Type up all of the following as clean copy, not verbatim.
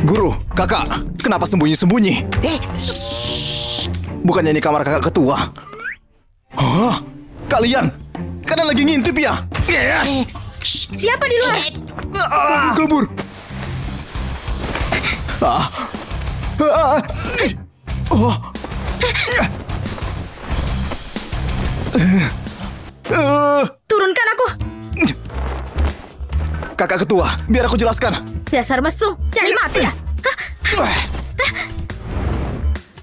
Guru, kakak, kenapa sembunyi-sembunyi? Bukannya ini kamar kakak ketua? Hah? Kalian lagi ngintip ya? Siapa di luar? Kabur. Turunkan aku. Kakak ketua, biar aku jelaskan. Dasar mesum, cari mati ya?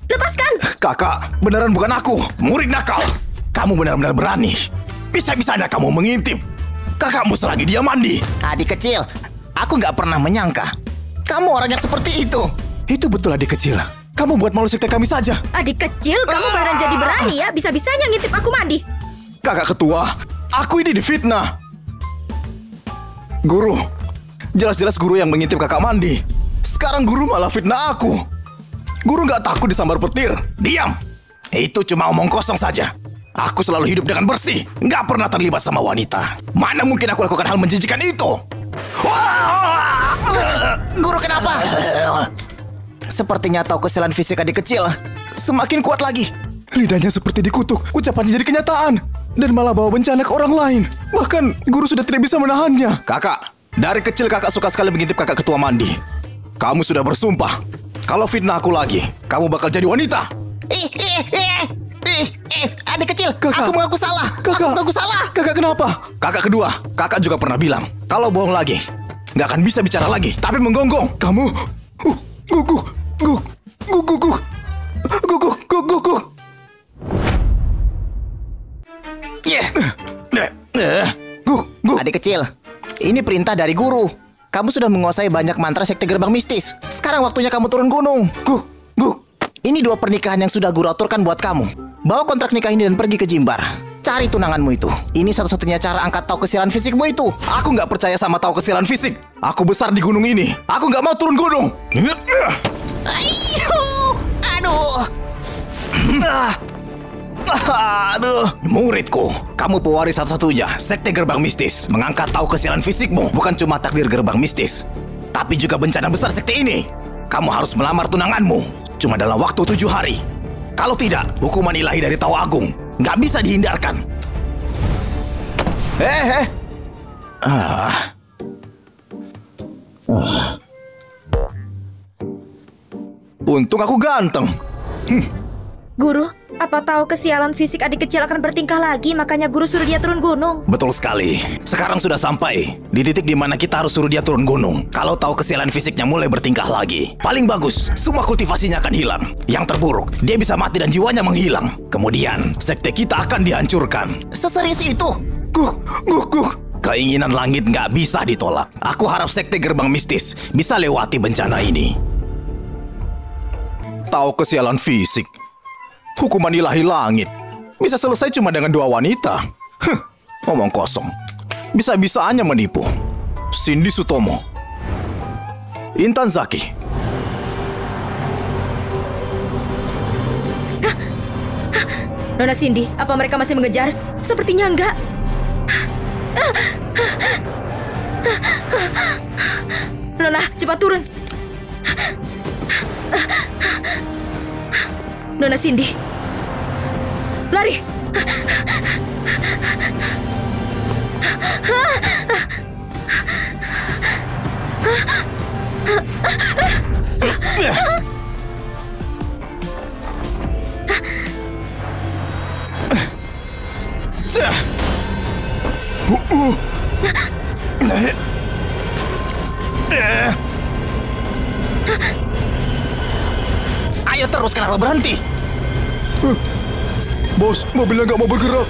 Lepaskan. Kakak, beneran bukan aku, murid nakal. Kamu benar-benar berani. Bisa-bisanya kamu mengintip. Kakakmu selagi dia mandi. Adik kecil, aku nggak pernah menyangka kamu orang yang seperti itu. Itu betul adik kecil. Kamu buat malu sekte kami saja. Adik kecil, kamu beneran jadi berani ya? Bisa-bisanya ngintip aku mandi. Kakak ketua, aku ini difitnah. Guru, jelas-jelas guru yang mengintip kakak mandi. Sekarang guru malah fitnah aku. Guru nggak takut disambar petir. Diam. Itu cuma omong kosong saja. Aku selalu hidup dengan bersih, nggak pernah terlibat sama wanita. Mana mungkin aku lakukan hal menjijikan itu? Guru, kenapa? Sepertinya tahu kesialan fisik adik kecil semakin kuat lagi. Lidahnya seperti dikutuk, ucapannya jadi kenyataan. Dan malah bawa bencana ke orang lain. Bahkan guru sudah tidak bisa menahannya. Kakak, dari kecil kakak suka sekali mengintip kakak ketua mandi. Kamu sudah bersumpah, kalau fitnah aku lagi, kamu bakal jadi wanita. Adik kecil, kakak, aku mengaku salah. Aku mengaku salah. Kakak kenapa? Kakak kedua, kakak juga pernah bilang, kalau bohong lagi, nggak akan bisa bicara lagi, tapi menggonggong. Kamu, guguk. Adik kecil, ini perintah dari guru. Kamu sudah menguasai banyak mantra sekte gerbang mistis. Sekarang waktunya kamu turun gunung. Ini 2 pernikahan yang sudah guru aturkan buat kamu. Bawa kontrak nikah ini dan pergi ke Jimbar. Cari tunanganmu itu. Ini satu-satunya cara angkat tahu kesialan fisikmu itu. Aku nggak percaya sama tahu kesialan fisik. Aku besar di gunung ini. Aku nggak mau turun gunung. Aduh, muridku, kamu pewaris satu-satunya sekte gerbang mistis. Mengangkat tahu kesialan fisikmu bukan cuma takdir gerbang mistis, tapi juga bencana besar sekte ini. Kamu harus melamar tunanganmu cuma dalam waktu 7 hari. Kalau tidak, hukuman ilahi dari Tahu Agung nggak bisa dihindarkan. Untung aku ganteng. Guru, apa tahu kesialan fisik adik kecil akan bertingkah lagi, makanya guru suruh dia turun gunung? Betul sekali. Sekarang sudah sampai di titik di mana kita harus suruh dia turun gunung. Kalau tahu kesialan fisiknya mulai bertingkah lagi, paling bagus, semua kultivasinya akan hilang. Yang terburuk, dia bisa mati dan jiwanya menghilang. Kemudian, sekte kita akan dihancurkan. Seserius itu? Keinginan langit nggak bisa ditolak. Aku harap sekte gerbang mistis bisa lewati bencana ini. Tahu kesialan fisik. Hukuman ilahi langit. Bisa selesai cuma dengan 2 wanita. Ngomong kosong. Bisa-bisanya menipu. Cindy Sutomo, Intan Zaki. Nona Cindy, apa mereka masih mengejar? Sepertinya enggak. Nona, cepat turun. Nona Cindy, lari. Ayo terus, kenapa berhenti? Bos, mobilnya nggak mau bergerak.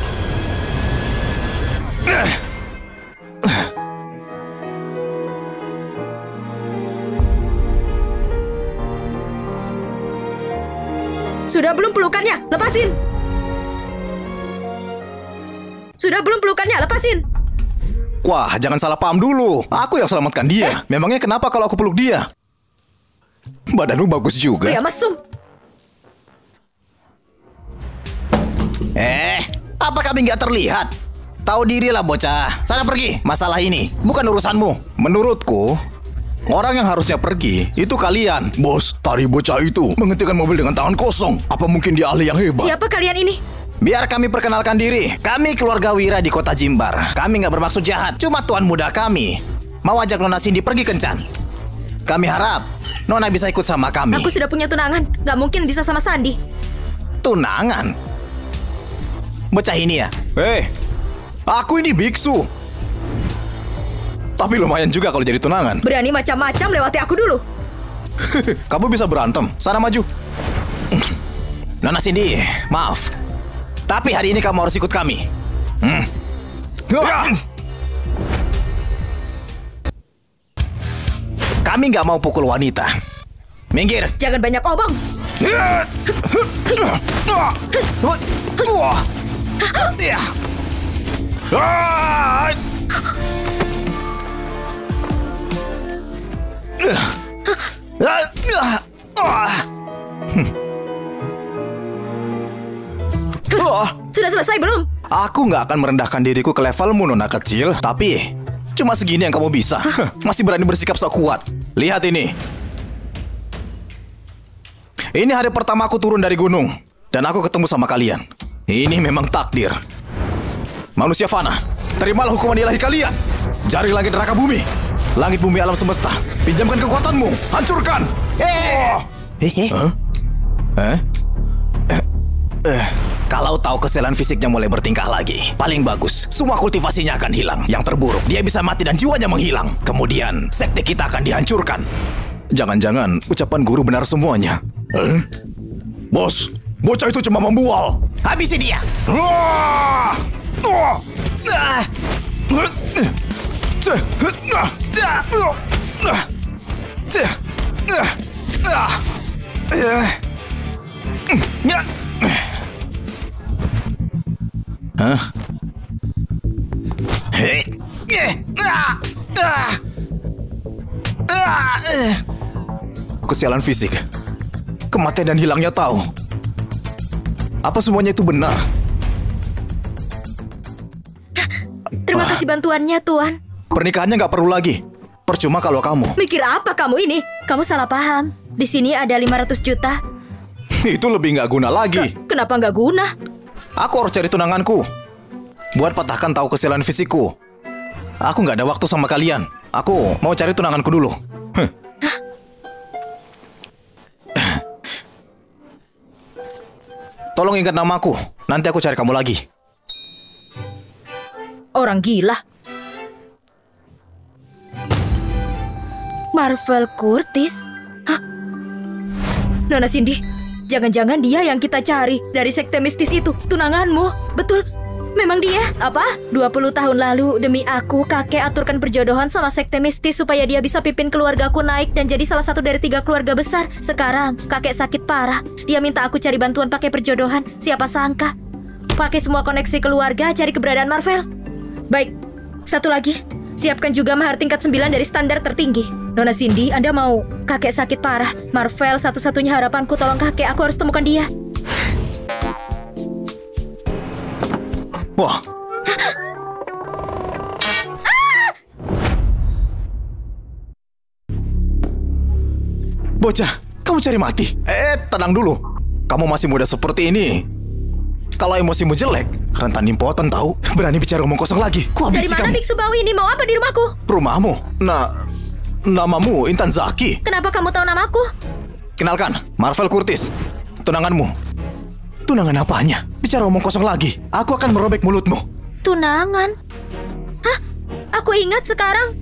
Sudah belum pelukannya? Lepasin! Sudah belum pelukannya? Lepasin! Wah, jangan salah paham dulu. Aku yang selamatkan dia. Memangnya kenapa kalau aku peluk dia? Badanmu bagus juga. Ya mesum. Apa kami nggak terlihat? Tahu dirilah bocah. Sana pergi. Masalah ini bukan urusanmu. Menurutku, orang yang harusnya pergi itu kalian. Bos, tadi bocah itu menghentikan mobil dengan tangan kosong. Apa mungkin dia ahli yang hebat? Siapa kalian ini? Biar kami perkenalkan diri. Kami keluarga Wira di kota Jimbar. Kami nggak bermaksud jahat. Cuma tuan muda kami mau ajak Nona Cindy pergi kencan. Kami harap Nona bisa ikut sama kami. Aku sudah punya tunangan. Gak mungkin bisa sama Sandi. Tunangan? Bocah ini ya? Aku ini biksu. Tapi lumayan juga kalau jadi tunangan. Berani macam-macam lewati aku dulu. Kamu bisa berantem. Sana maju. Nona Cindy, maaf. Tapi hari ini kamu harus ikut kami. Kami nggak mau pukul wanita. Minggir. Jangan banyak omong. Sudah selesai belum? Aku nggak akan merendahkan diriku ke levelmu, Nona kecil. Tapi cuma segini yang kamu bisa. Masih berani bersikap sok kuat. Lihat ini. Ini hari pertama aku turun dari gunung. Dan aku ketemu sama kalian. Ini memang takdir. Manusia fana, terimalah hukuman ilahi kalian. Jari langit neraka bumi. Langit bumi alam semesta. Pinjamkan kekuatanmu. Hancurkan. Kalau tahu kesalahan fisiknya mulai bertingkah lagi, paling bagus, semua kultivasinya akan hilang. Yang terburuk, dia bisa mati dan jiwanya menghilang. Kemudian, sekte kita akan dihancurkan. Jangan-jangan ucapan guru benar semuanya. Bos, bocah itu cuma membual. Habisi dia. Kesialan fisik, kematian dan hilangnya tahu. Apa semuanya itu benar? Terima kasih bantuannya, Tuan. Pernikahannya nggak perlu lagi. Percuma kalau kamu. Mikir apa kamu ini? Kamu salah paham. Di sini ada 500 juta. Itu lebih nggak guna lagi. Kenapa nggak guna? Aku harus cari tunanganku. Buat patahkan tahu kesialan fisikku. Aku nggak ada waktu sama kalian. Aku mau cari tunanganku dulu. Tolong ingat namaku. Nanti aku cari kamu lagi. Orang gila. Marvel Curtis? Hah? Nona Cindy, jangan-jangan dia yang kita cari dari sekte mistis itu. Tunanganmu, betul? Memang dia? Apa? 20 tahun lalu, demi aku, kakek aturkan perjodohan sama sekte mistis supaya dia bisa pimpin keluargaku naik dan jadi salah satu dari 3 keluarga besar. Sekarang, kakek sakit parah. Dia minta aku cari bantuan pakai perjodohan. Siapa sangka? Pakai semua koneksi keluarga, cari keberadaan Marvel. Baik, satu lagi. Siapkan juga mahar tingkat 9 dari standar tertinggi. Nona Cindy, Anda mau kakek sakit parah. Marvel satu-satunya harapanku, tolong kakek, aku harus temukan dia. Wah. Bocah, kamu cari mati. Tenang dulu. Kamu masih muda seperti ini. Kalau emosimu jelek, rentan impoten tahu. Berani bicara omong kosong lagi. Dari mana biksu bau ini? Mau apa di rumahku? Rumahmu? Namamu Intan Zaki. Kenapa kamu tahu namaku? Kenalkan, Marvel Curtis. Tunanganmu. Tunangan apanya? Bicara omong kosong lagi. Aku akan merobek mulutmu. Tunangan? Hah? Aku ingat sekarang.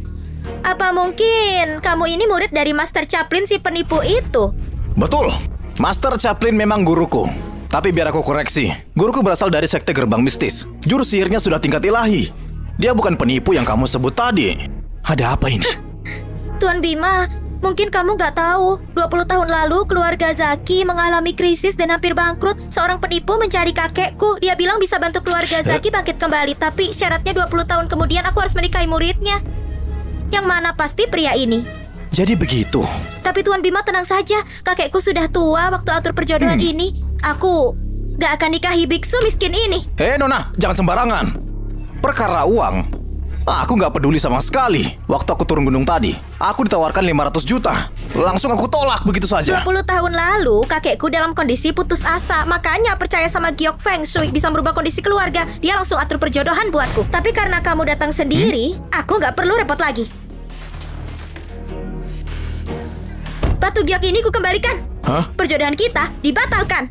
Apa mungkin kamu ini murid dari Master Chaplin si penipu itu? Betul. Master Chaplin memang guruku. Tapi biar aku koreksi. Guruku berasal dari sekte gerbang mistis. Jurus sihirnya sudah tingkat ilahi. Dia bukan penipu yang kamu sebut tadi. Ada apa ini? Tuan Bima, mungkin kamu nggak tahu. 20 tahun lalu keluarga Zaki mengalami krisis dan hampir bangkrut. Seorang penipu mencari kakekku. Dia bilang bisa bantu keluarga Zaki bangkit kembali. Tapi syaratnya 20 tahun kemudian aku harus menikahi muridnya. Yang mana pasti pria ini. Jadi begitu. Tapi Tuan Bima tenang saja. Kakekku sudah tua waktu atur perjodohan ini. Aku gak akan nikahi biksu miskin ini. Hei Nona, jangan sembarangan. Perkara uang, aku nggak peduli sama sekali. Waktu aku turun gunung tadi, aku ditawarkan 500 juta. Langsung aku tolak begitu saja. 20 tahun lalu, kakekku dalam kondisi putus asa. Makanya percaya sama giok feng shui bisa merubah kondisi keluarga. Dia langsung atur perjodohan buatku. Tapi karena kamu datang sendiri, aku nggak perlu repot lagi. Batu giok ini ku kembalikan. Hah? Perjodohan kita dibatalkan.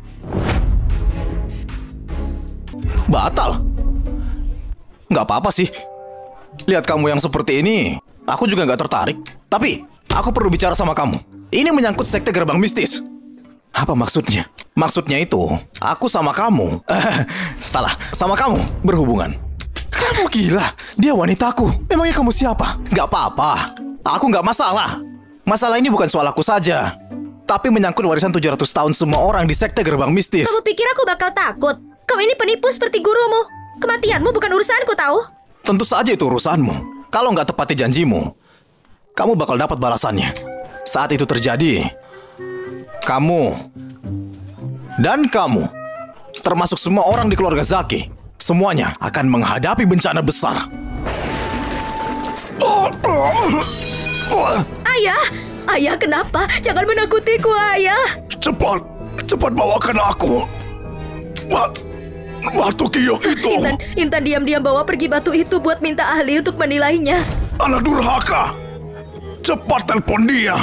Batal? Nggak apa-apa sih. Lihat kamu yang seperti ini, aku juga nggak tertarik. Tapi, aku perlu bicara sama kamu. Ini menyangkut sekte gerbang mistis. Apa maksudnya? Maksudnya itu, aku sama kamu. Salah, sama kamu berhubungan. Kamu gila, dia wanitaku. Memangnya kamu siapa? Nggak apa-apa. Aku nggak masalah. Masalah ini bukan soal aku saja. Tapi menyangkut warisan 700 tahun semua orang di sekte gerbang mistis. Kamu pikir aku bakal takut? Kau ini penipu seperti gurumu. Kematianmu bukan urusanku, tahu? Tentu saja itu urusanmu. Kalau nggak tepati janjimu, kamu bakal dapat balasannya. Saat itu terjadi, kamu dan kamu, termasuk semua orang di keluarga Zaki, semuanya akan menghadapi bencana besar. Ayah! Ayah, kenapa? Jangan menakutiku, Ayah! Cepat bawakan aku. Batu giok itu. Intan diam-diam bawa pergi batu itu buat minta ahli untuk menilainya. Anak durhaka. Cepat telepon dia.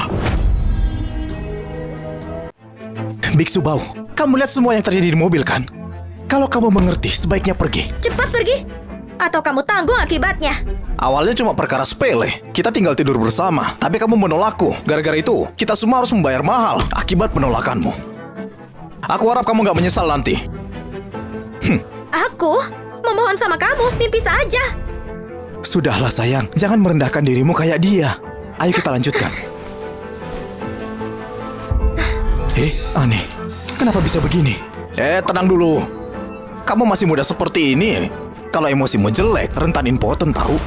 Biksu Bau, kamu lihat semua yang terjadi di mobil kan? Kalau kamu mengerti, sebaiknya pergi. Cepat pergi! Atau kamu tanggung akibatnya. Awalnya cuma perkara sepele. Kita tinggal tidur bersama. Tapi kamu menolakku. Gara-gara itu, kita semua harus membayar mahal akibat penolakanmu. Aku harap kamu nggak menyesal nanti. Aku? Memohon sama kamu, mimpi saja. Sudahlah sayang, jangan merendahkan dirimu kayak dia. Ayo kita lanjutkan. Aneh. Kenapa bisa begini? Tenang dulu. Kamu masih muda seperti ini. Kalau emosimu jelek, rentan impoten tahu.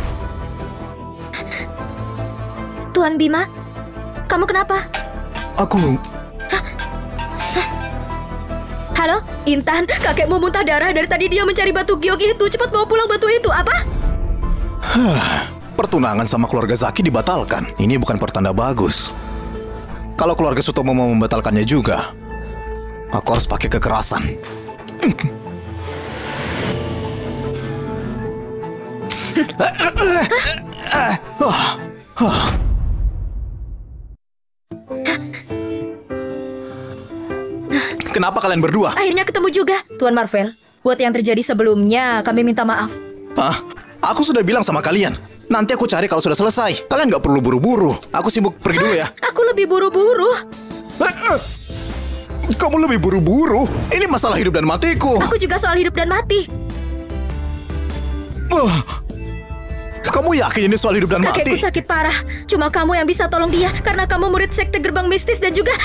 Tuan Bima, kamu kenapa? Aku... Halo? Intan, kakekmu muntah darah. Dari tadi dia mencari batu giok itu. Cepat bawa pulang batu itu. Apa? Pertunangan sama keluarga Zaki dibatalkan. Ini bukan pertanda bagus. Kalau keluarga Sutomo mau membatalkannya juga, aku harus pakai kekerasan. Kenapa kalian berdua? Akhirnya ketemu juga. Tuan Marvel, buat yang terjadi sebelumnya, kami minta maaf. Aku sudah bilang sama kalian. Nanti aku cari kalau sudah selesai. Kalian nggak perlu buru-buru. Aku sibuk pergi dulu ya. Aku lebih buru-buru. Kamu lebih buru-buru? Ini masalah hidup dan matiku. Aku juga soal hidup dan mati. Kamu yakin ini soal hidup dan mati? Kakekku sakit parah. Cuma kamu yang bisa tolong dia. Karena kamu murid sekte gerbang mistis dan juga...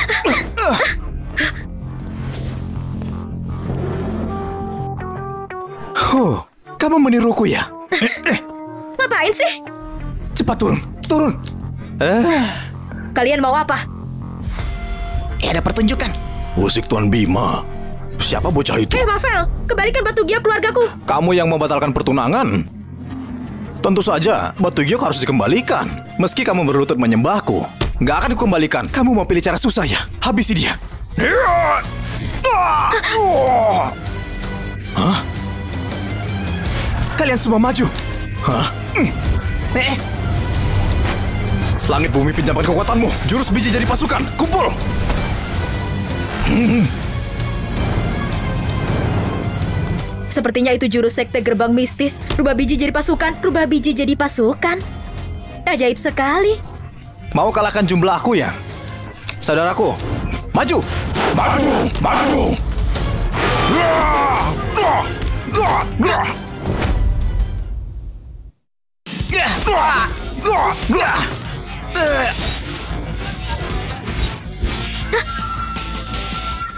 Kamu meniruku ya? Ngapain sih? Cepat turun. Kalian mau apa? Ada pertunjukan. Musik Tuan Bima. Siapa bocah itu? Marvel, kembalikan batu giok keluargaku. Kamu yang membatalkan pertunangan? Tentu saja, batu giok harus dikembalikan. Meski kamu berlutut menyembahku, nggak akan dikembalikan. Kamu mau pilih cara susah ya? Habisi dia. Hah? Kalian semua maju. Langit bumi pinjamkan kekuatanmu. Jurus biji jadi pasukan. Kumpul. Sepertinya itu jurus sekte gerbang mistis. Rubah biji jadi pasukan. Rubah biji jadi pasukan. Ajaib sekali. Mau kalahkan jumlah aku ya? Saudaraku, maju.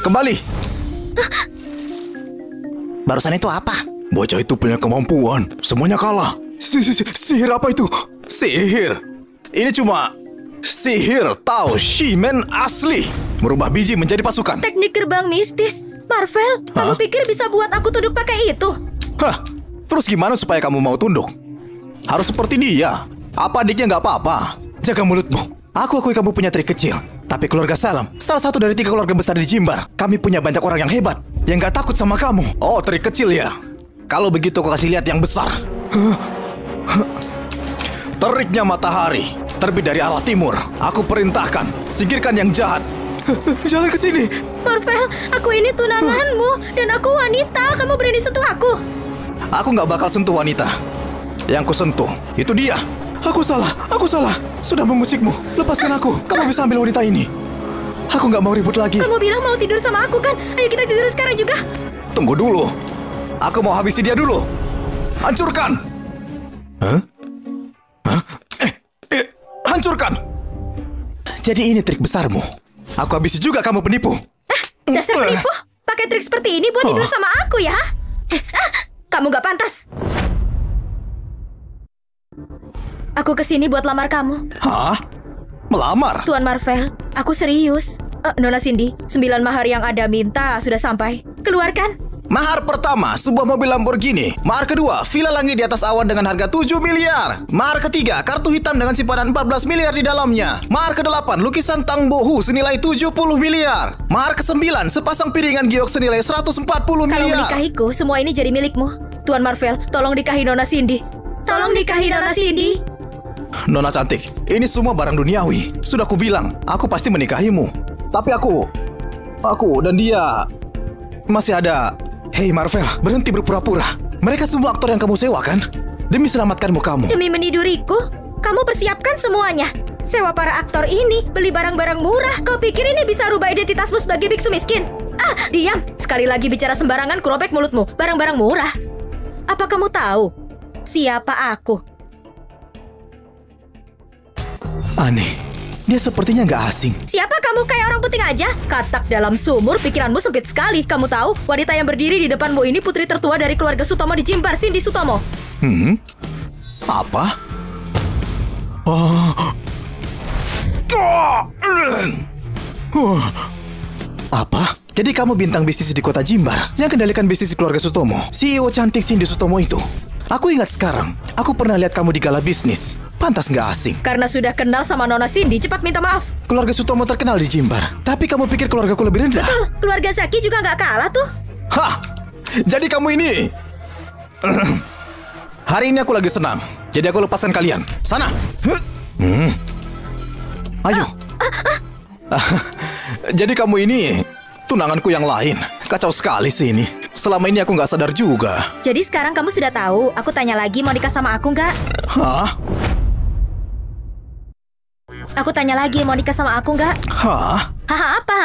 Kembali. Barusan itu apa? Bocah itu punya kemampuan. Semuanya kalah. Sihir apa itu? Sihir. Ini cuma sihir Tao Shimen asli. Merubah biji menjadi pasukan. Teknik gerbang mistis. Marvel, kamu pikir bisa buat aku tunduk pakai itu? Hah? Terus gimana supaya kamu mau tunduk? Harus seperti dia. Apa adiknya nggak apa-apa? Jaga mulutmu. Aku akui kamu punya trik kecil. Tapi keluarga Salam, salah satu dari 3 keluarga besar di Jimbar. Kami punya banyak orang yang hebat, yang nggak takut sama kamu. Oh, trik kecil ya? Kalau begitu aku kasih lihat yang besar. Teriknya matahari, terbit dari arah timur. Aku perintahkan, singkirkan yang jahat. Jangan ke sini. Marvel, aku ini tunanganmu dan aku wanita. Kamu berani sentuh aku? Aku nggak bakal sentuh wanita. Yang ku sentuh, itu dia. Aku salah. Sudah mengusikmu. Lepaskan aku. Kamu bisa ambil wanita ini. Aku nggak mau ribut lagi. Kamu bilang mau tidur sama aku kan? Ayo kita tidur sekarang juga. Tunggu dulu. Aku mau habisi dia dulu. Hancurkan. Hah? Hancurkan. Jadi ini trik besarmu. Aku habisi juga kamu penipu. Dasar penipu. Pakai trik seperti ini buat tidur sama aku ya? Kamu gak pantas. Aku kesini buat lamar kamu. Hah? Melamar? Tuan Marvel, aku serius. Nona Cindy, 9 mahar yang Anda minta sudah sampai. Keluarkan. Mahar pertama, sebuah mobil Lamborghini. Mahar kedua, villa langit di atas awan dengan harga 7 miliar. Mahar ketiga, kartu hitam dengan simpanan 14 miliar di dalamnya. Mahar ke-8, lukisan Tang Bohu senilai 70 miliar. Mahar ke-9, sepasang piringan giok senilai 140 Kalau miliar. menikahiku, semua ini jadi milikmu. Tuan Marvel, tolong nikahi Nona Cindy. Tolong nikahi Nona Cindy. Nona cantik, ini semua barang duniawi. Sudah kubilang, aku pasti menikahimu. Tapi aku dan dia masih ada. Hei Marvel, berhenti berpura-pura. Mereka semua aktor yang kamu sewa kan? Demi selamatkanmu kamu. Demi meniduriku, kamu persiapkan semuanya. Sewa para aktor ini, beli barang-barang murah. Kau pikir ini bisa rubah identitasmu sebagai biksu miskin? Diam. Sekali lagi bicara sembarangan, kurobek mulutmu. Barang-barang murah. Apa kamu tahu siapa aku? Aneh, dia sepertinya nggak asing. Siapa kamu, kayak orang puting aja? Katak dalam sumur, pikiranmu sempit sekali. Kamu tahu, wanita yang berdiri di depanmu ini putri tertua dari keluarga Sutomo di Jimbar, Cindy Sutomo. Apa? Apa? Jadi kamu bintang bisnis di kota Jimbar yang kendalikan bisnis di keluarga Sutomo. CEO cantik Cindy Sutomo itu. Aku ingat sekarang, aku pernah lihat kamu di gala bisnis. Pantas nggak asing. Karena sudah kenal sama Nona Cindy, cepat minta maaf. Keluarga Sutomo terkenal di Jimbar. Tapi kamu pikir keluargaku lebih rendah? Betul, keluarga Zaki juga nggak kalah tuh. Hah? Jadi kamu ini... Hari ini aku lagi senang. Jadi aku lepaskan kalian. Sana. Ayo. Jadi kamu ini tunanganku yang lain. Kacau sekali sih ini. Selama ini aku nggak sadar juga. Jadi sekarang kamu sudah tahu. Aku tanya lagi, mau nikah sama aku nggak? Hah? Aku tanya lagi, mau nikah sama aku nggak? Hah? Haha, apa?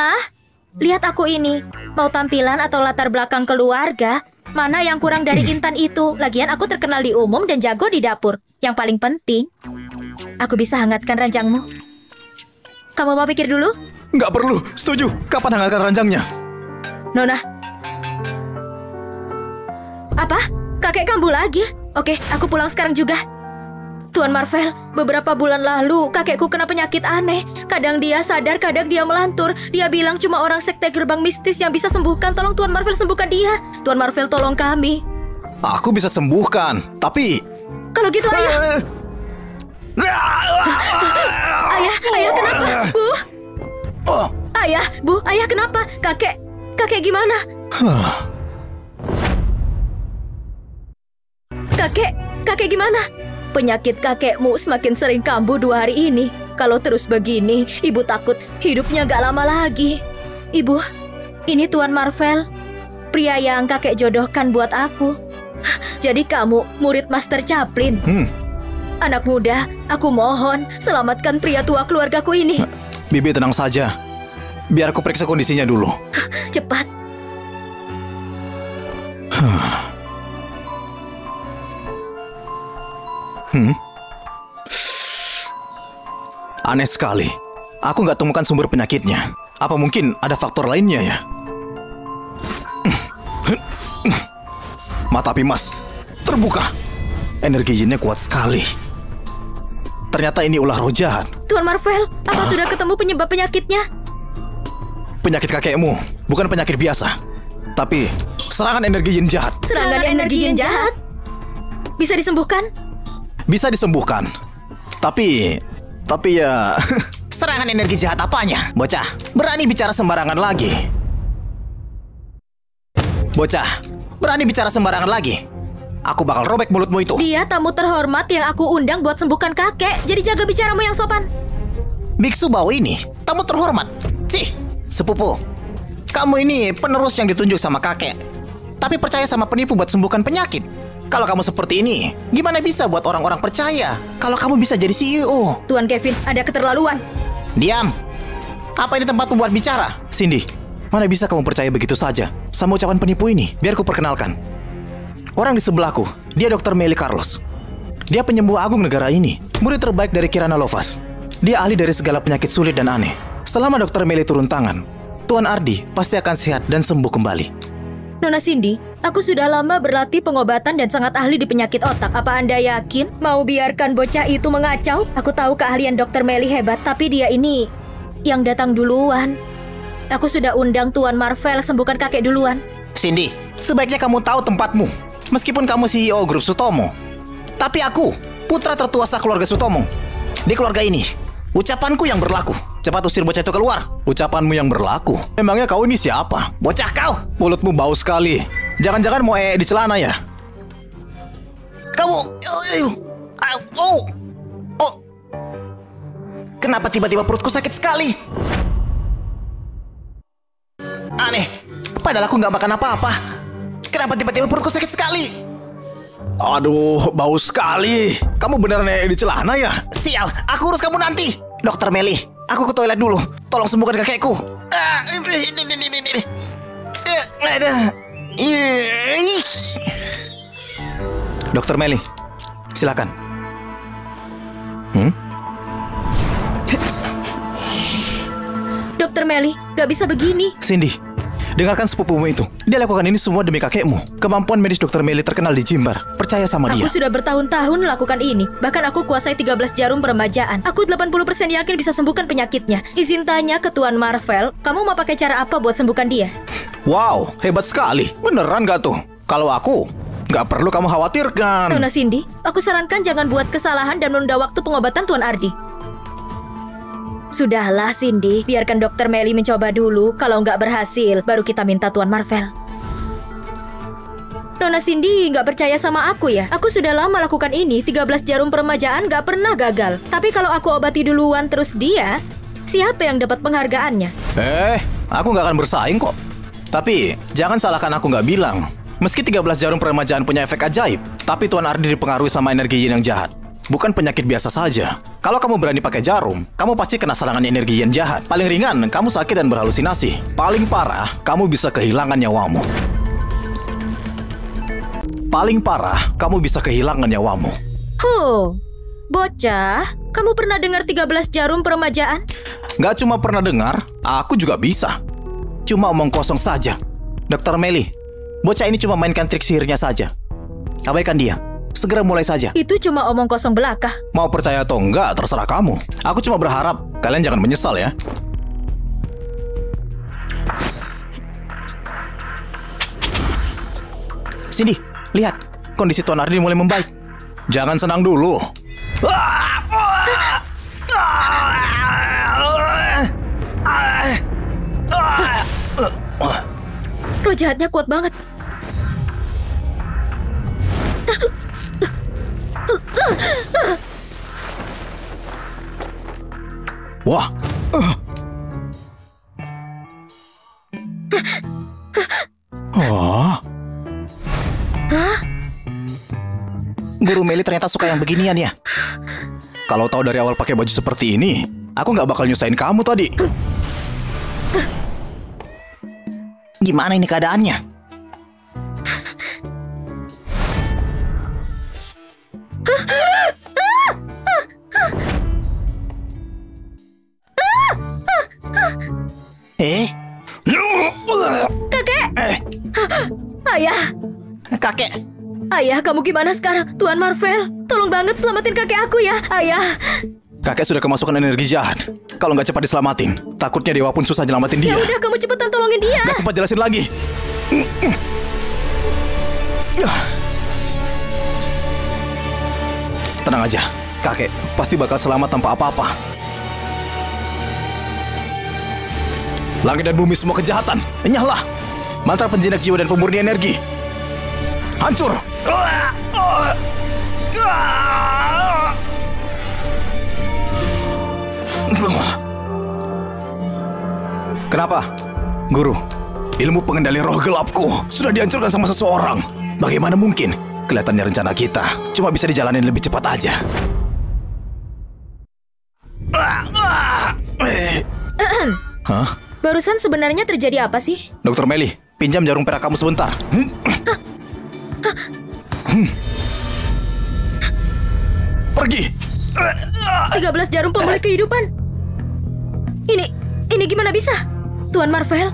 Lihat aku ini. Mau tampilan atau latar belakang keluarga? Mana yang kurang dari Intan itu? Lagian aku terkenal di umum dan jago di dapur. Yang paling penting, aku bisa hangatkan ranjangmu. Kamu mau pikir dulu? Nggak perlu. Setuju. Kapan hangatkan ranjangnya? Nona. Apa? Kakek kambuh lagi? Oke, aku pulang sekarang juga. Tuan Marvel, beberapa bulan lalu kakekku kena penyakit aneh. Kadang dia sadar, kadang dia melantur. Dia bilang cuma orang sekte gerbang mistis yang bisa sembuhkan. Tolong Tuan Marvel sembuhkan dia. Tuan Marvel tolong kami. Aku bisa sembuhkan, tapi... Kalau gitu ayah. Ayah kenapa? Bu? Ayah kenapa? Kakek gimana? Kakek gimana? Penyakit kakekmu semakin sering kambuh 2 hari ini. Kalau terus begini, ibu takut hidupnya gak lama lagi. Ibu, ini Tuan Marvel, pria yang kakek jodohkan buat aku. Jadi kamu murid Master Chaplin. Anak muda, aku mohon selamatkan pria tua keluargaku ini. Bibi tenang saja. Biar aku periksa kondisinya dulu. Cepat. Aneh sekali. Aku nggak temukan sumber penyakitnya. Apa mungkin ada faktor lainnya ya? Mata Pimas terbuka. Energi jinnya kuat sekali. Ternyata ini ulah roh jahat. Tuan Marvel, apa sudah ketemu penyebab penyakitnya? Penyakit kakekmu bukan penyakit biasa. Tapi serangan energi yin jahat Serangan energi yin jahat? Bisa disembuhkan? bisa disembuhkan. Tapi ya Serangan energi jahat apanya? Bocah, berani bicara sembarangan lagi. Bocah, berani bicara sembarangan lagi. Aku bakal robek mulutmu itu. Dia tamu terhormat yang aku undang buat sembuhkan kakek. Jadi jaga bicaramu yang sopan. Biksu bau ini, tamu terhormat. Cih, sepupu. Kamu ini penerus yang ditunjuk sama kakek. Tapi percaya sama penipu buat sembuhkan penyakit. Kalau kamu seperti ini, gimana bisa buat orang-orang percaya kalau kamu bisa jadi CEO? Tuan Kevin, ada keterlaluan. Diam. Apa ini tempatmu buat bicara? Cindy, mana bisa kamu percaya begitu saja sama ucapan penipu ini? Biar ku perkenalkan. Orang di sebelahku, dia Dr. Melly Carlos. Dia penyembuh agung negara ini, murid terbaik dari Kirana Lovas. Dia ahli dari segala penyakit sulit dan aneh. Selama Dr. Melly turun tangan, Tuan Ardi pasti akan sehat dan sembuh kembali. Nona Cindy, aku sudah lama berlatih pengobatan dan sangat ahli di penyakit otak. Apa Anda yakin mau biarkan bocah itu mengacau? Aku tahu keahlian Dr. Melly hebat, tapi dia ini yang datang duluan. Aku sudah undang Tuan Marvel sembuhkan kakek duluan. Cindy, sebaiknya kamu tahu tempatmu. Meskipun kamu CEO grup Sutomo. Tapi aku, putra tertua sah keluarga Sutomo. Di keluarga ini, ucapanku yang berlaku. Cepat usir bocah itu keluar. Ucapanmu yang berlaku? Memangnya kau ini siapa? Bocah kau! Mulutmu bau sekali. Jangan-jangan mau di celana ya? Kamu... Oh. Kenapa tiba-tiba perutku sakit sekali? Aneh. Padahal aku nggak makan apa-apa. Kenapa tiba-tiba perutku sakit sekali? Aduh, bau sekali. Kamu beneran di celana ya? Sial, aku urus kamu nanti. Dokter Melly, aku ke toilet dulu. Tolong sembuhkan kakekku. Dokter Melly, silakan. Dokter Melly, gak bisa begini. Cindy, dengarkan sepupumu itu. Dia lakukan ini semua demi kakekmu. Kemampuan medis Dr. Melly terkenal di Jimbar. Percaya sama dia. Aku sudah bertahun-tahun melakukan ini. Bahkan aku kuasai 13 jarum peremajaan. Aku 80% yakin bisa sembuhkan penyakitnya. Izin tanya ke Tuan Marvel, kamu mau pakai cara apa buat sembuhkan dia? Wow, hebat sekali. Beneran gak tuh? Kalau aku, gak perlu kamu khawatirkan. Nona Cindy, aku sarankan jangan buat kesalahan dan menunda waktu pengobatan Tuan Ardi. Sudahlah Cindy, biarkan Dr. Melly mencoba dulu. Kalau nggak berhasil, baru kita minta Tuan Marvel. Nona Cindy nggak percaya sama aku ya? Aku sudah lama lakukan ini, 13 jarum peremajaan nggak pernah gagal. Tapi kalau aku obati duluan terus dia, siapa yang dapat penghargaannya? Aku nggak akan bersaing kok. Tapi, jangan salahkan aku nggak bilang. Meski 13 jarum peremajaan punya efek ajaib, tapi Tuan Ardi dipengaruhi sama energi yin yang jahat. Bukan penyakit biasa saja. Kalau kamu berani pakai jarum, kamu pasti kena serangan energi yang jahat. Paling ringan, kamu sakit dan berhalusinasi. Paling parah, kamu bisa kehilangan nyawamu. Paling parah, kamu bisa kehilangan nyawamu. Bocah, kamu pernah dengar 13 jarum peremajaan? Gak cuma pernah dengar, aku juga bisa. Cuma omong kosong saja. Dr. Melly, bocah ini cuma mainkan trik sihirnya saja. Abaikan dia. Segera mulai saja. Itu cuma omong kosong belaka. Mau percaya atau enggak, terserah kamu. Aku cuma berharap kalian jangan menyesal ya. Cindy, lihat. Kondisi Tuan Ardi mulai membaik. Jangan senang dulu. Roh jahatnya kuat banget. Wah. Guru Melly ternyata suka yang beginian ya. Kalau tahu dari awal pakai baju seperti ini, aku nggak bakal nyusahin kamu tadi. Gimana ini keadaannya? Kakek! Ayah! Kakek! Ayah, kamu gimana sekarang? Tuan Marvel, tolong banget selamatin kakek aku ya, Ayah! Kakek sudah kemasukan energi jahat. Kalau nggak cepat diselamatin, takutnya dewa pun susah nyelamatin dia. Ya udah, kamu cepetan tolongin dia. Nggak sempat jelasin lagi. Tenang aja, kakek pasti bakal selamat tanpa apa-apa. Langit dan bumi semua kejahatan, enyahlah. Mantra penjinak jiwa dan pemurni energi. Hancur. Kenapa? Guru, ilmu pengendali roh gelapku sudah dihancurkan sama seseorang. Bagaimana mungkin? Kelihatannya rencana kita cuma bisa dijalanin lebih cepat aja. Hah? Barusan sebenarnya terjadi apa sih? Dokter Meli, pinjam jarum perak kamu sebentar. 'Pergi! 13 jarum pemulih kehidupan. Ini gimana bisa? Tuan Marvel,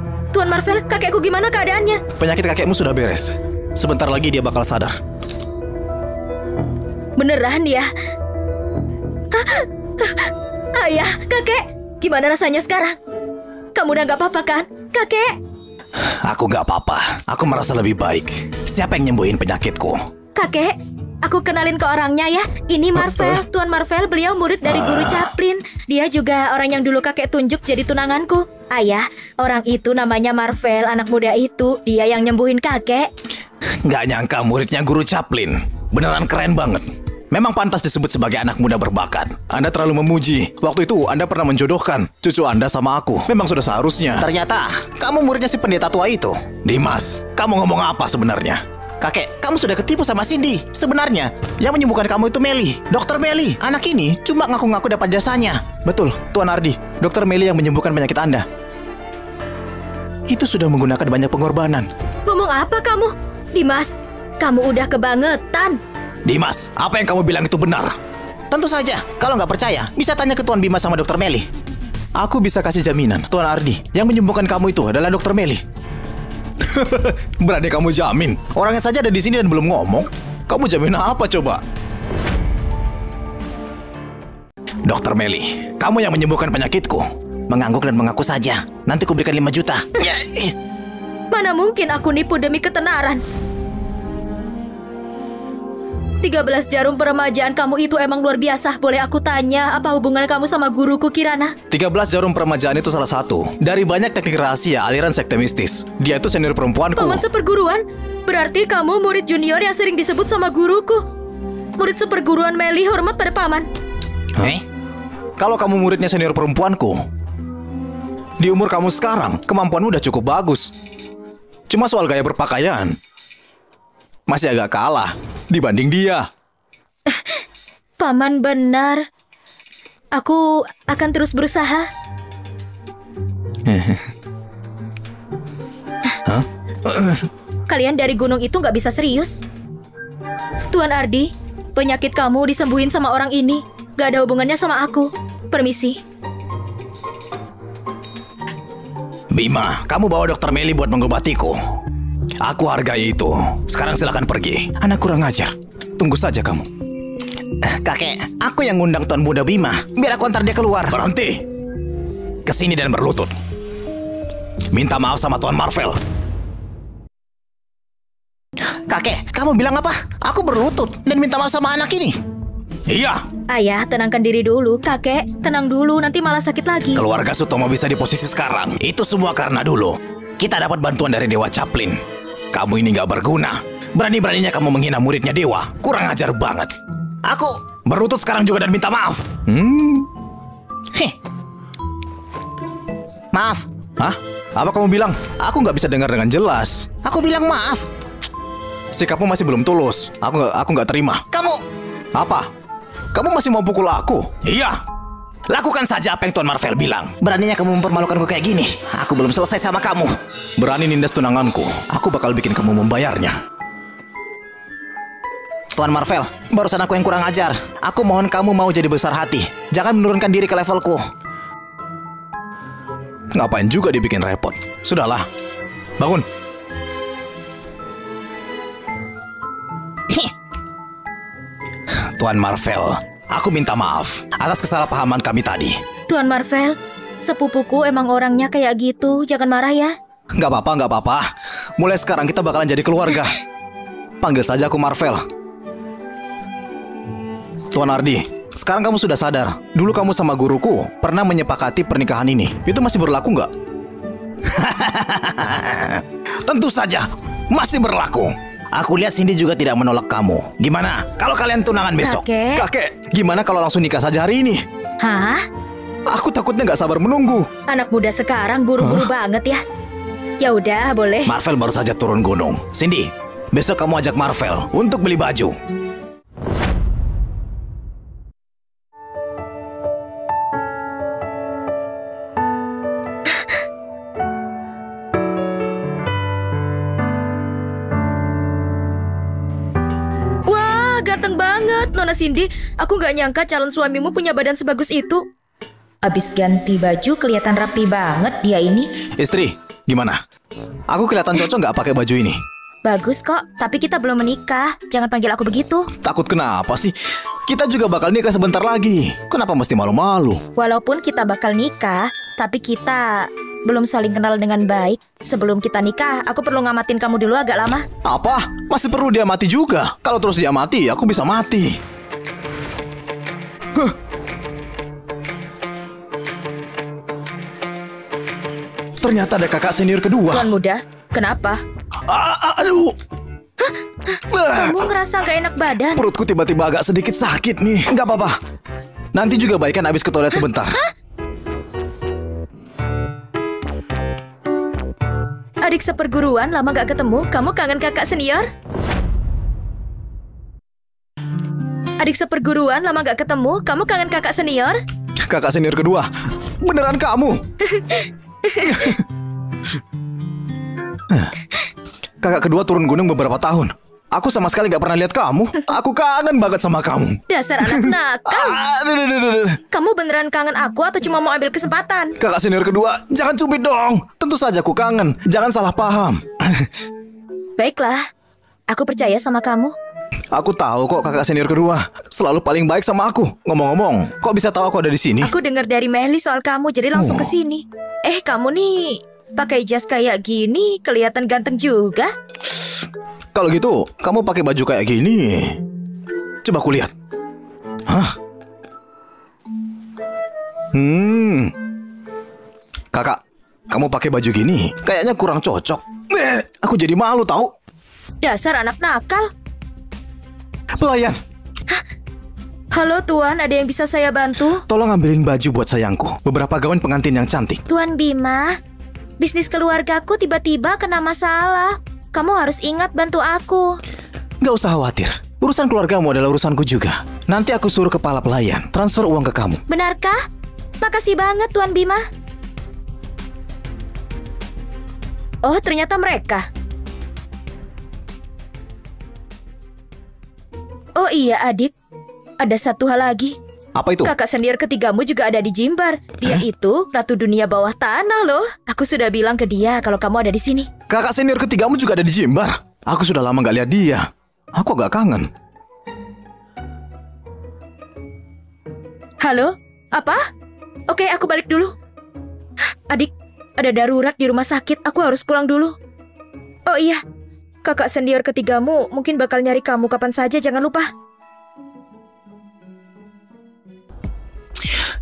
kakekku gimana keadaannya? Penyakit kakekmu sudah beres. Sebentar lagi dia bakal sadar. Beneran ya? Ayah, kakek, gimana rasanya sekarang? Kamu udah gak apa-apa kan, kakek? Aku gak apa-apa. Aku merasa lebih baik. Siapa yang nyembuhin penyakitku? Kakek, aku kenalin ke orangnya ya. Ini Marvel, Tuan Marvel, beliau murid dari Guru Chaplin. Dia juga orang yang dulu kakek tunjuk jadi tunanganku. Ayah, orang itu namanya Marvel, anak muda itu. Dia yang nyembuhin kakek. Gak nyangka muridnya Guru Chaplin. Beneran keren banget. Memang pantas disebut sebagai anak muda berbakat. Anda terlalu memuji. Waktu itu Anda pernah menjodohkan cucu Anda sama aku. Memang sudah seharusnya. Ternyata kamu muridnya si pendeta tua itu. Dimas, kamu ngomong apa sebenarnya? Kakek, kamu sudah ketipu sama Cindy. Sebenarnya, yang menyembuhkan kamu itu Meli. Dokter Meli. Anak ini cuma ngaku-ngaku dapat jasanya. Betul, Tuan Ardi. Dokter Meli yang menyembuhkan penyakit Anda. Itu sudah menggunakan banyak pengorbanan. Ngomong apa kamu? Dimas, kamu udah kebangetan. Dimas, apa yang kamu bilang itu benar? Tentu saja. Kalau nggak percaya, bisa tanya ke Tuan Bima sama Dokter Meli. Aku bisa kasih jaminan, Tuan Ardi. Yang menyembuhkan kamu itu adalah Dokter Meli. Berani kamu jamin? Orangnya saja ada di sini dan belum ngomong. Kamu jamin apa coba? Dokter Meli, kamu yang menyembuhkan penyakitku. Mengangguk dan mengaku saja. Nanti kuberikan 5 juta. Mana mungkin aku nipu demi ketenaran? 13 jarum peremajaan kamu itu emang luar biasa. Boleh aku tanya, apa hubungan kamu sama guruku Kirana? 13 jarum peremajaan itu salah satu dari banyak teknik rahasia aliran sekte mistis. Dia itu senior perempuanku. Paman seperguruan? Berarti kamu murid junior yang sering disebut sama guruku. Murid seperguruan Meli hormat pada paman. Kalau kamu muridnya senior perempuanku, di umur kamu sekarang, kemampuanmu udah cukup bagus. Cuma soal gaya berpakaian, masih agak kalah dibanding dia. Paman benar. Aku akan terus berusaha. Kalian dari gunung itu nggak bisa serius. Tuan Ardi, penyakit kamu disembuhin sama orang ini. Gak ada hubungannya sama aku. Permisi. Bima, kamu bawa Dokter Meli buat mengobatiku. Aku hargai itu. Sekarang silakan pergi. Anak kurang ajar. Tunggu saja kamu. Kakek, aku yang ngundang Tuan Muda Bima. Biar aku antar dia keluar. Berhenti. Kesini dan berlutut. Minta maaf sama Tuan Marvel. Kakek, kamu bilang apa? Aku berlutut dan minta maaf sama anak ini. Iya. Ayah, tenangkan diri dulu. Kakek, tenang dulu. Nanti malah sakit lagi. Keluarga Sutomo bisa di posisi sekarang. Itu semua karena dulu kita dapat bantuan dari Dewa Chaplin. Kamu ini gak berguna. Berani-beraninya kamu menghina muridnya Dewa. Kurang ajar banget. Aku berlutut sekarang juga dan minta maaf. Maaf. Hah? Apa kamu bilang? Aku gak bisa dengar dengan jelas. Aku bilang maaf. Sikapmu masih belum tulus. Aku nggak terima. Kamu Apa? Kamu masih mau pukul aku? Iya. Lakukan saja apa yang Tuan Marvel bilang. beraninya kamu mempermalukanku kayak gini. Aku belum selesai sama kamu. Berani nindas tunanganku. Aku bakal bikin kamu membayarnya. Tuan Marvel, barusan aku yang kurang ajar. Aku mohon kamu mau jadi besar hati. Jangan menurunkan diri ke levelku. Ngapain juga dibikin repot? Sudahlah. Bangun. Tuan Marvel, aku minta maaf atas kesalahpahaman kami tadi. Tuan Marvel, sepupuku emang orangnya kayak gitu. Jangan marah ya. Nggak apa-apa, nggak apa-apa. Mulai sekarang kita bakalan jadi keluarga. Panggil saja aku Marvel. Tuan Ardi, sekarang kamu sudah sadar. Dulu kamu sama guruku pernah menyepakati pernikahan ini. Itu masih berlaku nggak? Tentu saja, masih berlaku. Aku lihat Cindy juga tidak menolak kamu. Gimana kalau kalian tunangan besok? Kakek, Gimana kalau langsung nikah saja hari ini? hah? Aku takutnya nggak sabar menunggu. Anak muda sekarang buru-buru banget ya. Ya udah, boleh. Marvel baru saja turun gunung. Cindy, besok kamu ajak Marvel untuk beli baju. Wah, ganteng banget, Nona Cindy. Aku nggak nyangka calon suamimu punya badan sebagus itu. Abis ganti baju kelihatan rapi banget dia ini. Istri, gimana? Aku kelihatan cocok nggak pakai baju ini? Bagus kok, tapi kita belum menikah. Jangan panggil aku begitu. Takut kenapa sih? Kita juga bakal nikah sebentar lagi. Kenapa mesti malu-malu? Walaupun kita bakal nikah, tapi kita belum saling kenal dengan baik. Sebelum kita nikah, aku perlu ngamatin kamu dulu agak lama. Apa? Masih perlu dia mati juga? Kalau terus dia mati, aku bisa mati. Ternyata ada kakak senior kedua. Tuan muda, kenapa? Aduh. Kamu ngerasa gak enak badan? Perutku tiba-tiba agak sedikit sakit nih. Nggak apa-apa. Nanti juga baik kan habis ke toilet sebentar. Adik seperguruan lama gak ketemu, kamu kangen kakak senior? Adik seperguruan lama gak ketemu, kamu kangen kakak senior? Kakak senior kedua. Beneran kamu? Kakak kedua turun gunung beberapa tahun. Aku sama sekali gak pernah lihat kamu. Aku kangen banget sama kamu. Dasar anak nakal. Aduh. Kamu beneran kangen aku atau cuma mau ambil kesempatan? Kakak senior kedua, jangan cubit dong. Tentu saja aku kangen. Jangan salah paham. Baiklah, aku percaya sama kamu. Aku tahu kok kakak senior kedua selalu paling baik sama aku. Ngomong-ngomong, kok bisa tahu aku ada di sini? Aku dengar dari Meli soal kamu, jadi langsung ke sini. Kamu nih pakai jas kayak gini kelihatan ganteng juga. Kalau gitu, kamu pakai baju kayak gini. Coba aku lihat. Hah? Kakak, kamu pakai baju gini kayaknya kurang cocok. Aku jadi malu tahu. Dasar anak nakal. Pelayan, Halo Tuan, ada yang bisa saya bantu? tolong ambilin baju buat sayangku. Beberapa gaun pengantin yang cantik. Tuan Bima, bisnis keluargaku tiba-tiba kena masalah. Kamu harus ingat bantu aku. Gak usah khawatir. Urusan keluargamu adalah urusanku juga. Nanti aku suruh kepala pelayan transfer uang ke kamu. Benarkah? Makasih banget Tuan Bima. Oh, ternyata mereka. Oh iya adik, ada satu hal lagi. Apa itu? Kakak senior ketigamu juga ada di Jimbar. Dia itu ratu dunia bawah tanah loh. Aku sudah bilang ke dia kalau kamu ada di sini. Kakak senior ketigamu juga ada di Jimbar. Aku sudah lama gak lihat dia. Aku agak kangen. Halo? Apa? Oke, aku balik dulu. Adik, ada darurat di rumah sakit. Aku harus pulang dulu. Oh iya, kakak senior ketigamu mungkin bakal nyari kamu kapan saja, jangan lupa.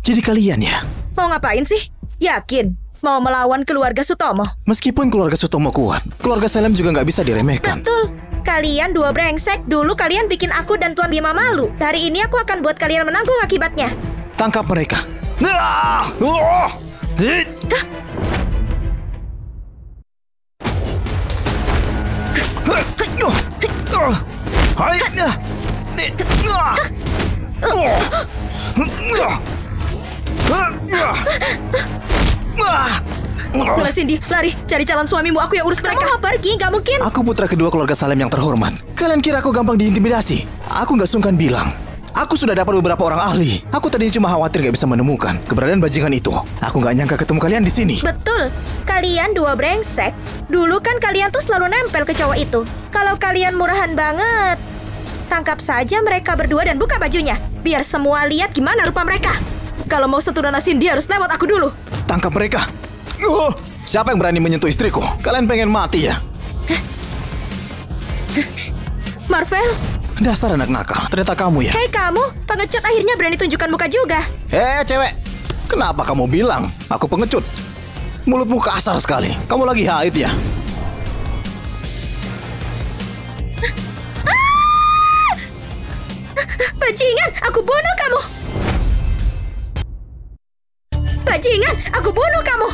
Jadi kalian ya? Mau ngapain sih? Yakin? Mau melawan keluarga Sutomo? Meskipun keluarga Sutomo kuat, keluarga Salem juga nggak bisa diremehkan. Betul. Kalian dua brengsek. Dulu kalian bikin aku dan Tuan Bima malu. Hari ini aku akan buat kalian menanggung akibatnya. Tangkap mereka. Nona Cindy, lari, cari calon suamimu. Aku yang urus mereka. Kamu mau pergi? Gak mungkin. Aku putra kedua keluarga Salem yang terhormat. Kalian kira aku gampang diintimidasi? Aku nggak sungkan bilang. Aku sudah dapat beberapa orang ahli. Aku tadinya cuma khawatir gak bisa menemukan keberadaan bajingan itu. Aku nggak nyangka ketemu kalian di sini. Betul. Kalian dua brengsek. Dulu kan kalian tuh selalu nempel ke cowok itu. Kalau kalian murahan banget, tangkap saja mereka berdua dan buka bajunya. Biar semua lihat gimana rupa mereka. Kalau mau sentuh Nona Cindy harus lewat aku dulu. Tangkap mereka. Siapa yang berani menyentuh istriku? Kalian pengen mati ya? Marvel? Dasar anak nakal, ternyata kamu ya? Hei kamu, pengecut akhirnya berani tunjukkan muka juga. Cewek, kenapa kamu bilang aku pengecut? Mulutmu kasar sekali. Kamu lagi haid ya? Bajingan, aku bunuh kamu. Bajingan, aku bunuh kamu.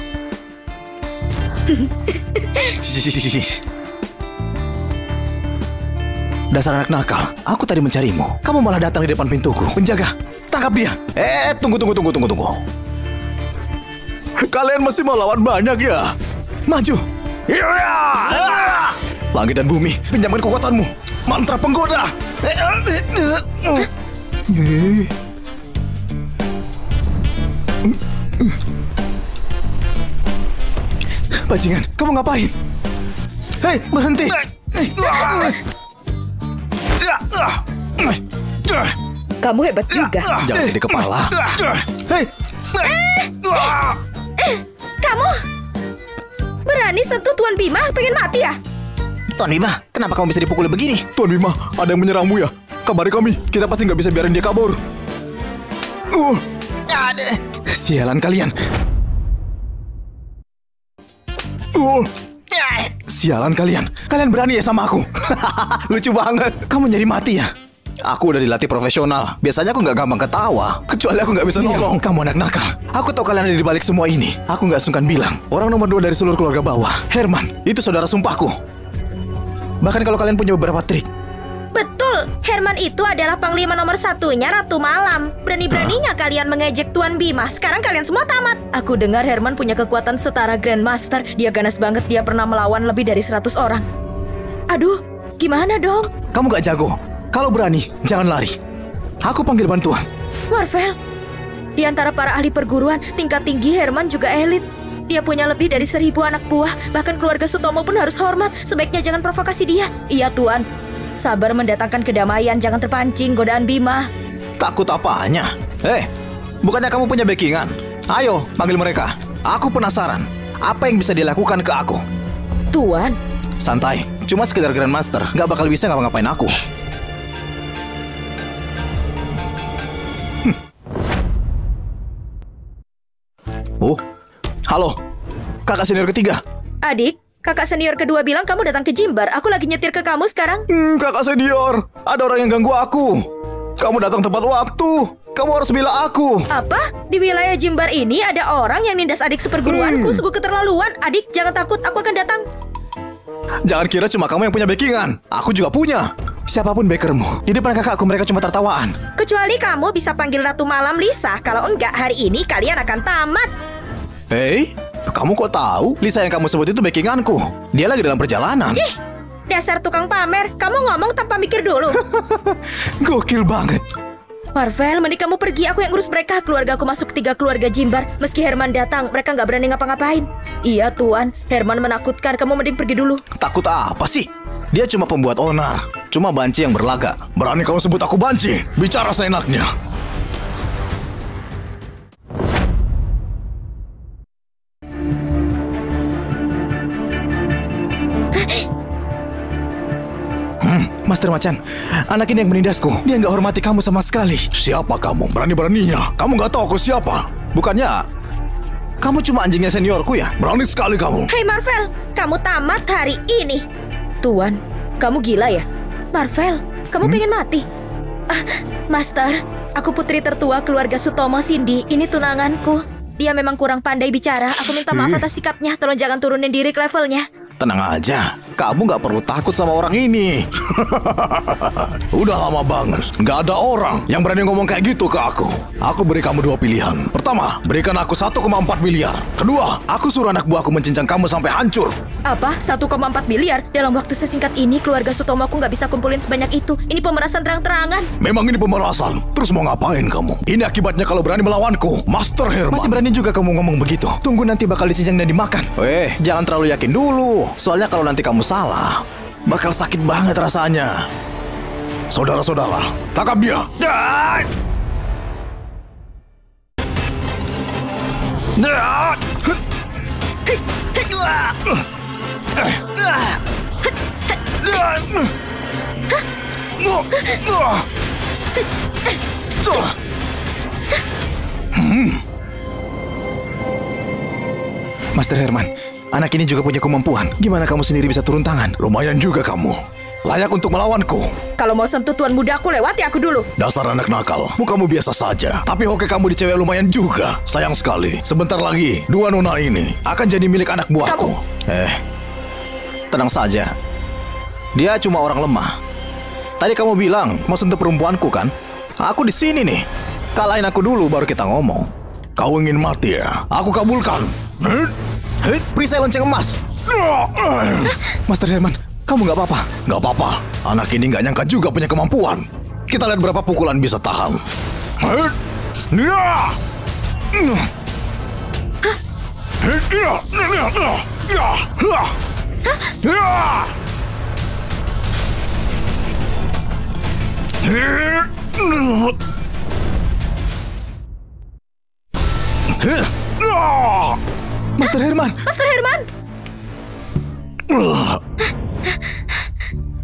Dasar anak nakal, aku tadi mencarimu. Kamu malah datang di depan pintuku. Penjaga, tangkap dia. Tunggu. Kalian masih mau lawan banyak ya? Maju. Langit dan bumi, pinjamkan kekuatanmu. Mantra penggoda. Bajingan, kamu ngapain? Hei, berhenti. Kamu hebat juga. Jangan di kepala. Hei. Kamu berani sentuh Tuan Bima? Pengen mati ya? Tuan Bima, kenapa kamu bisa dipukul begini? Tuan Bima, ada yang menyerangmu ya? Kabari kami, kita pasti nggak bisa biarin dia kabur. Sialan kalian. Sialan kalian. Kalian berani ya sama aku? Lucu banget. Kamu nyari mati ya? Aku udah dilatih profesional. Biasanya aku nggak gampang ketawa. Kecuali aku nggak bisa nolong. Kamu anak nakal. Aku tahu kalian ada di balik semua ini. Aku nggak sungkan bilang. Orang nomor 2 dari seluruh keluarga bawah, Herman, itu saudara sumpahku. Bahkan kalau kalian punya beberapa trik. Betul, Herman itu adalah panglima nomor 1-nya Ratu Malam. Berani-beraninya kalian mengejek Tuan Bima. Sekarang kalian semua tamat. Aku dengar Herman punya kekuatan setara Grandmaster. Dia ganas banget, dia pernah melawan lebih dari 100 orang. Aduh, gimana dong? Kamu gak jago. Kalau berani, jangan lari. Aku panggil bantuan. Marvel, di antara para ahli perguruan, tingkat tinggi Herman juga elit. Dia punya lebih dari 1000 anak buah. Bahkan keluarga Sutomo pun harus hormat. Sebaiknya jangan provokasi dia. Iya, Tuan. Sabar mendatangkan kedamaian, jangan terpancing godaan Bima. Takut apanya? Bukannya kamu punya backingan? Ayo, panggil mereka. Aku penasaran. Apa yang bisa dilakukan ke aku? Tuan. Santai, cuma sekedar Grandmaster. Gak bakal bisa ngapa-ngapain aku. Halo, kakak senior ketiga. Adik, kakak senior kedua bilang kamu datang ke Jimbar. Aku lagi nyetir ke kamu sekarang. Kakak senior, ada orang yang ganggu aku. Kamu datang tepat waktu. Kamu harus bela aku. Apa? Di wilayah Jimbar ini ada orang yang nindas adik seperguruanku. Sungguh keterlaluan. Adik, jangan takut. Aku akan datang. Jangan kira cuma kamu yang punya backingan. Aku juga punya. Siapapun backermu, di depan kakakku mereka cuma tertawaan. Kecuali kamu bisa panggil Ratu Malam Lisa. Kalau enggak, hari ini kalian akan tamat. Hei, kamu kok tahu? Lisa yang kamu sebut itu backinganku. Dia lagi dalam perjalanan. Cih, dasar tukang pamer. Kamu ngomong tanpa mikir dulu. Gokil banget. Marvel, mending kamu pergi. Aku yang urus mereka. Keluarga aku masuk 3 keluarga Jimbar. Meski Herman datang, mereka nggak berani ngapa-ngapain. Iya, Tuan. Herman menakutkan. Kamu mending pergi dulu. Takut apa sih? Dia cuma pembuat onar. Cuma banci yang berlaga. Berani kamu sebut aku banci? Bicara seenaknya. Master Macan, anak ini yang menindasku. Dia nggak hormati kamu sama sekali. Siapa kamu? Berani-beraninya. Kamu nggak tahu aku siapa? Bukannya kamu cuma anjingnya seniorku ya? Berani sekali kamu. Hei Marvel, kamu tamat hari ini. Tuan, kamu gila ya? Marvel, kamu pengen mati? Master, aku putri tertua keluarga Sutomo Cindy. Ini tunanganku. Dia memang kurang pandai bicara. Aku minta maaf atas sikapnya. Tolong jangan turunin diri ke levelnya. Tenang aja, kamu nggak perlu takut sama orang ini. Udah lama banget, nggak ada orang yang berani ngomong kayak gitu ke aku. Aku beri kamu 2 pilihan. Pertama, berikan aku 1,4 miliar. Kedua, aku suruh anak buahku mencincang kamu sampai hancur. Apa? 1,4 miliar? Dalam waktu sesingkat ini, keluarga Sutomo aku nggak bisa kumpulin sebanyak itu. Ini pemerasan terang-terangan. Memang ini pemerasan. Terus mau ngapain kamu? Ini akibatnya kalau berani melawanku, Master Herman. Masih berani juga kamu ngomong begitu? Tunggu nanti bakal dicincang dan dimakan. Jangan terlalu yakin dulu. Soalnya kalau nanti kamu salah, bakal sakit banget rasanya. Saudara-saudara, tangkap dia. Master Herman, anak ini juga punya kemampuan. Gimana kamu sendiri bisa turun tangan? Lumayan juga kamu. Layak untuk melawanku. Kalau mau sentuh tuan muda aku, lewati aku dulu. Dasar anak nakal, mukamu biasa saja. Tapi hoki kamu di cewek lumayan juga. Sayang sekali, sebentar lagi dua nona ini akan jadi milik anak buahku. Tenang saja. Dia cuma orang lemah. Tadi kamu bilang mau sentuh perempuanku kan? Aku di sini nih. Kalahin aku dulu baru kita ngomong. Kau ingin mati ya? Aku kabulkan. Perisai lonceng emas. Master Herman, kamu nggak apa-apa? Nggak apa-apa. Anak ini nggak nyangka juga punya kemampuan. Kita lihat berapa pukulan bisa tahan. Master Herman! Master Herman!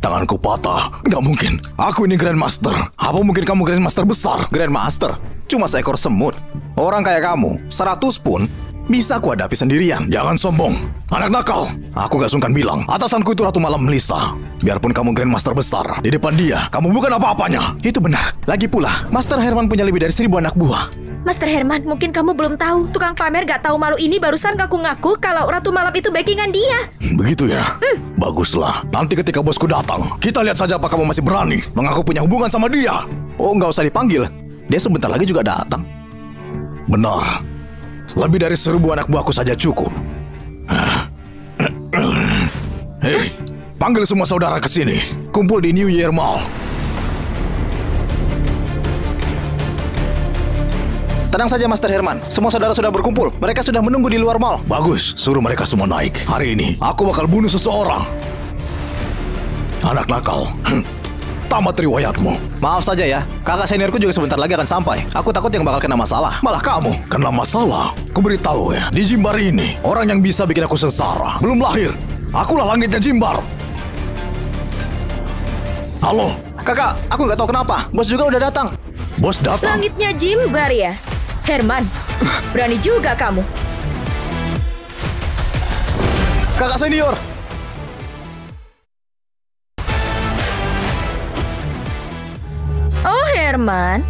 Tanganku patah. Nggak mungkin. Aku ini Grandmaster. Apa mungkin kamu Grandmaster besar? Grandmaster? Cuma seekor semut. Orang kayak kamu, 100 pun bisa aku hadapi sendirian. Jangan sombong. Anak nakal. Aku gak sungkan bilang, atasanku itu Ratu Malam Melisa. Biarpun kamu Grandmaster besar, di depan dia, kamu bukan apa-apanya. Itu benar. Lagi pula, Master Herman punya lebih dari 1000 anak buah. Master Herman, mungkin kamu belum tahu. Tukang pamer gak tahu malu ini barusan ngaku-ngaku kalau Ratu Malam itu backingan dia. Begitu ya? Baguslah. Nanti ketika bosku datang, kita lihat saja apa kamu masih berani mengaku punya hubungan sama dia. Oh, nggak usah dipanggil. Dia sebentar lagi juga datang. Benar. Lebih dari 1000 anak buahku saja cukup. Hei, panggil semua saudara ke sini. Kumpul di New Year Mall. Tenang saja Master Herman, semua saudara sudah berkumpul. Mereka sudah menunggu di luar mall. Bagus, suruh mereka semua naik. Hari ini, aku bakal bunuh seseorang. Anak nakal. Tamat riwayatmu. Maaf saja ya, kakak seniorku juga sebentar lagi akan sampai. Aku takut yang bakal kena masalah. Malah kamu kena masalah. Kuberitahu ya, di Jimbar ini, orang yang bisa bikin aku sengsara belum lahir. Akulah langitnya Jimbar. Halo? Kakak, aku nggak tahu kenapa. Bos juga udah datang. Bos datang? Langitnya Jimbar ya? Herman, berani juga kamu. Kakak senior. Oh Herman,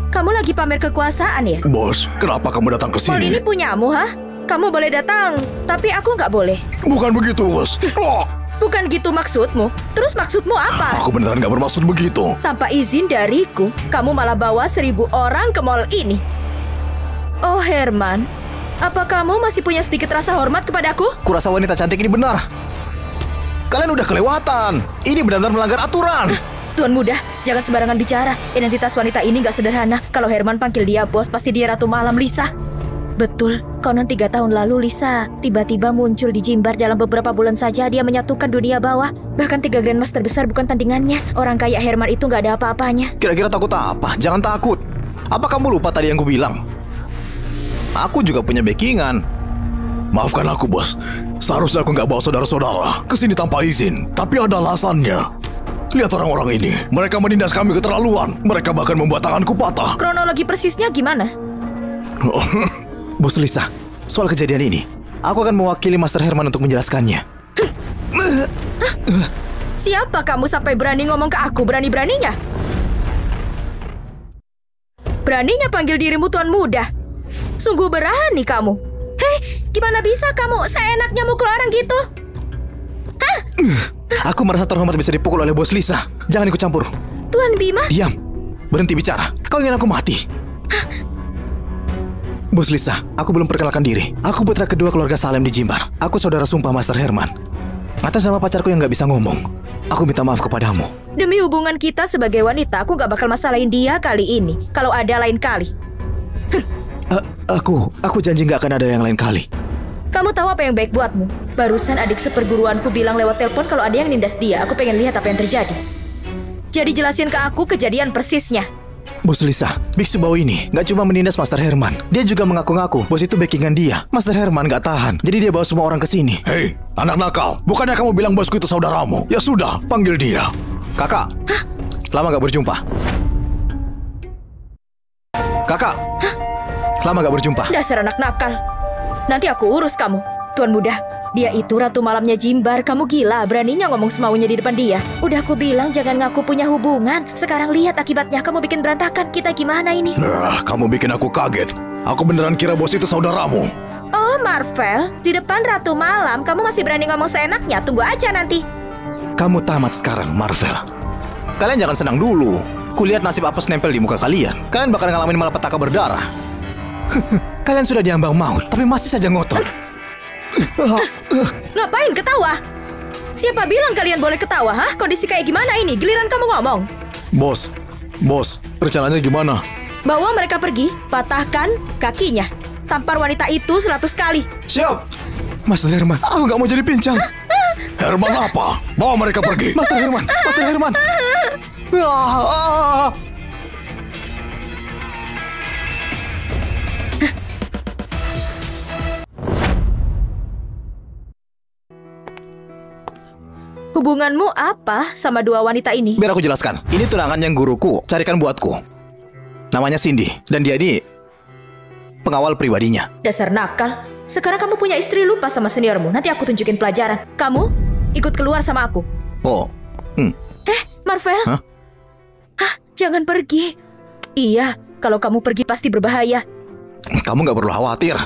kamu lagi pamer kekuasaan ya? Bos, kenapa kamu datang ke Mall sini? ini punyamu, ha? Kamu boleh datang, tapi aku nggak boleh. Bukan begitu, bos. Bukan gitu maksudmu. Terus maksudmu apa? Aku beneran nggak bermaksud begitu. Tanpa izin dariku, kamu malah bawa 1000 orang ke mall ini. Oh Herman, apa kamu masih punya sedikit rasa hormat kepadaku? Kurasa wanita cantik ini benar. Kalian udah kelewatan. Ini benar-benar melanggar aturan. Tuan muda, jangan sembarangan bicara. Identitas wanita ini nggak sederhana. Kalau Herman panggil dia bos, pasti dia Ratu Malam Lisa. Betul, konon 3 tahun lalu Lisa tiba-tiba muncul di Jimbar. Dalam beberapa bulan saja dia menyatukan dunia bawah. Bahkan 3 Grandmaster besar bukan tandingannya. Orang kayak Herman itu nggak ada apa-apanya. Kira-kira takut apa? Jangan takut. Apa kamu lupa tadi yang kubilang? Aku juga punya backingan. Maafkan aku, bos. Seharusnya aku nggak bawa saudara-saudara ke sini tanpa izin. Tapi ada alasannya. Lihat orang-orang ini. Mereka menindas kami keterlaluan. Mereka bahkan membuat tanganku patah. Kronologi persisnya gimana? Bos Lisa, soal kejadian ini, aku akan mewakili Master Herman untuk menjelaskannya. Siapa kamu sampai berani ngomong ke aku? Berani-beraninya? Beraninya panggil dirimu Tuan Muda? Sungguh berani kamu. Hei, gimana bisa kamu seenaknya mukul orang gitu? Hah? Aku merasa terhormat bisa dipukul oleh Bos Lisa. Jangan ikut campur. Tuan Bima? Diam. Berhenti bicara. Kau ingin aku mati? Bos Lisa, aku belum perkenalkan diri. Aku putra kedua keluarga Salem di Jimbar. Aku saudara sumpah Master Herman. Atas nama pacarku yang nggak bisa ngomong, aku minta maaf kepadamu. Demi hubungan kita sebagai wanita, aku nggak bakal masalahin dia kali ini. Kalau ada lain kali. Aku janji nggak akan ada yang lain kali. Kamu tahu apa yang baik buatmu? Barusan adik seperguruanku bilang lewat telepon kalau ada yang nindas dia. Aku pengen lihat apa yang terjadi. Jadi jelasin ke aku kejadian persisnya. Bos Lisa, biksu bau ini nggak cuma menindas Master Herman. Dia juga mengaku-ngaku bos itu backingan dia. Master Herman nggak tahan, jadi dia bawa semua orang ke sini. Hei, anak nakal. Bukannya kamu bilang bosku itu saudaramu? Ya sudah, panggil dia. Kakak, lama nggak berjumpa. Kakak, lama nggak berjumpa. Dasar anak nakal. Nanti aku urus kamu. Tuan muda, dia itu ratu malamnya Jimbar. Kamu gila, beraninya ngomong semaunya di depan dia. Udah aku bilang jangan ngaku punya hubungan. Sekarang lihat akibatnya, kamu bikin berantakan. Kita gimana ini? Kamu bikin aku kaget. Aku beneran kira bos itu saudaramu. Oh, Marvel, di depan ratu malam kamu masih berani ngomong seenaknya. Tunggu aja nanti. Kamu tamat sekarang, Marvel. Kalian jangan senang dulu. Kulihat nasib apes nempel di muka kalian. Kalian bakal ngalamin malapetaka berdarah. Kalian sudah diambang maut, tapi masih saja ngotot. Ngapain ketawa? Siapa bilang kalian boleh ketawa, hah? Kondisi kayak gimana ini? Giliran kamu ngomong. Bos, rencananya gimana? Bawa mereka pergi, patahkan kakinya. Tampar wanita itu 100 kali. Siap! Master Herman, aku nggak mau jadi pincang. Herman apa? Bawa mereka pergi. Master Herman. Hubunganmu apa sama dua wanita ini? Biar aku jelaskan. Ini tunangan yang guruku carikan buatku. Namanya Cindy, dan dia ini pengawal pribadinya. Dasar nakal. Sekarang kamu punya istri, lupa sama seniormu. Nanti aku tunjukin pelajaran. Kamu ikut keluar sama aku. Oh, Marvel? Hah? Jangan pergi. Iya, kalau kamu pergi pasti berbahaya. Kamu nggak perlu khawatir.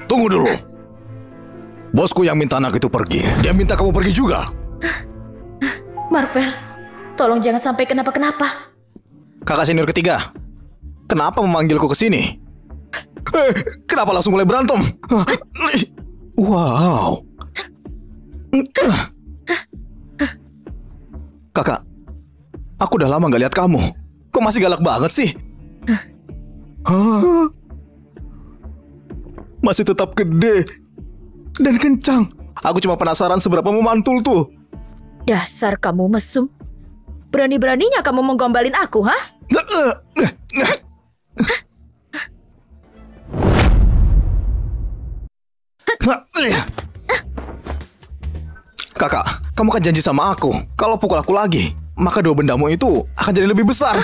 Tunggu dulu. Bosku yang minta anak itu pergi. Dia minta kamu pergi juga. Marvel, tolong jangan sampai kenapa-kenapa. Kakak senior ketiga, kenapa memanggilku ke sini? Kenapa langsung mulai berantem? Wow. Kakak, aku udah lama nggak lihat kamu. Kok masih galak banget sih? Masih tetap gede dan kencang. Aku cuma penasaran seberapa memantul tuh. Dasar kamu mesum. Berani-beraninya kamu menggombalin aku, hah? Kakak, kamu kan janji sama aku, kalau pukul aku lagi, maka dua bendamu itu akan jadi lebih besar.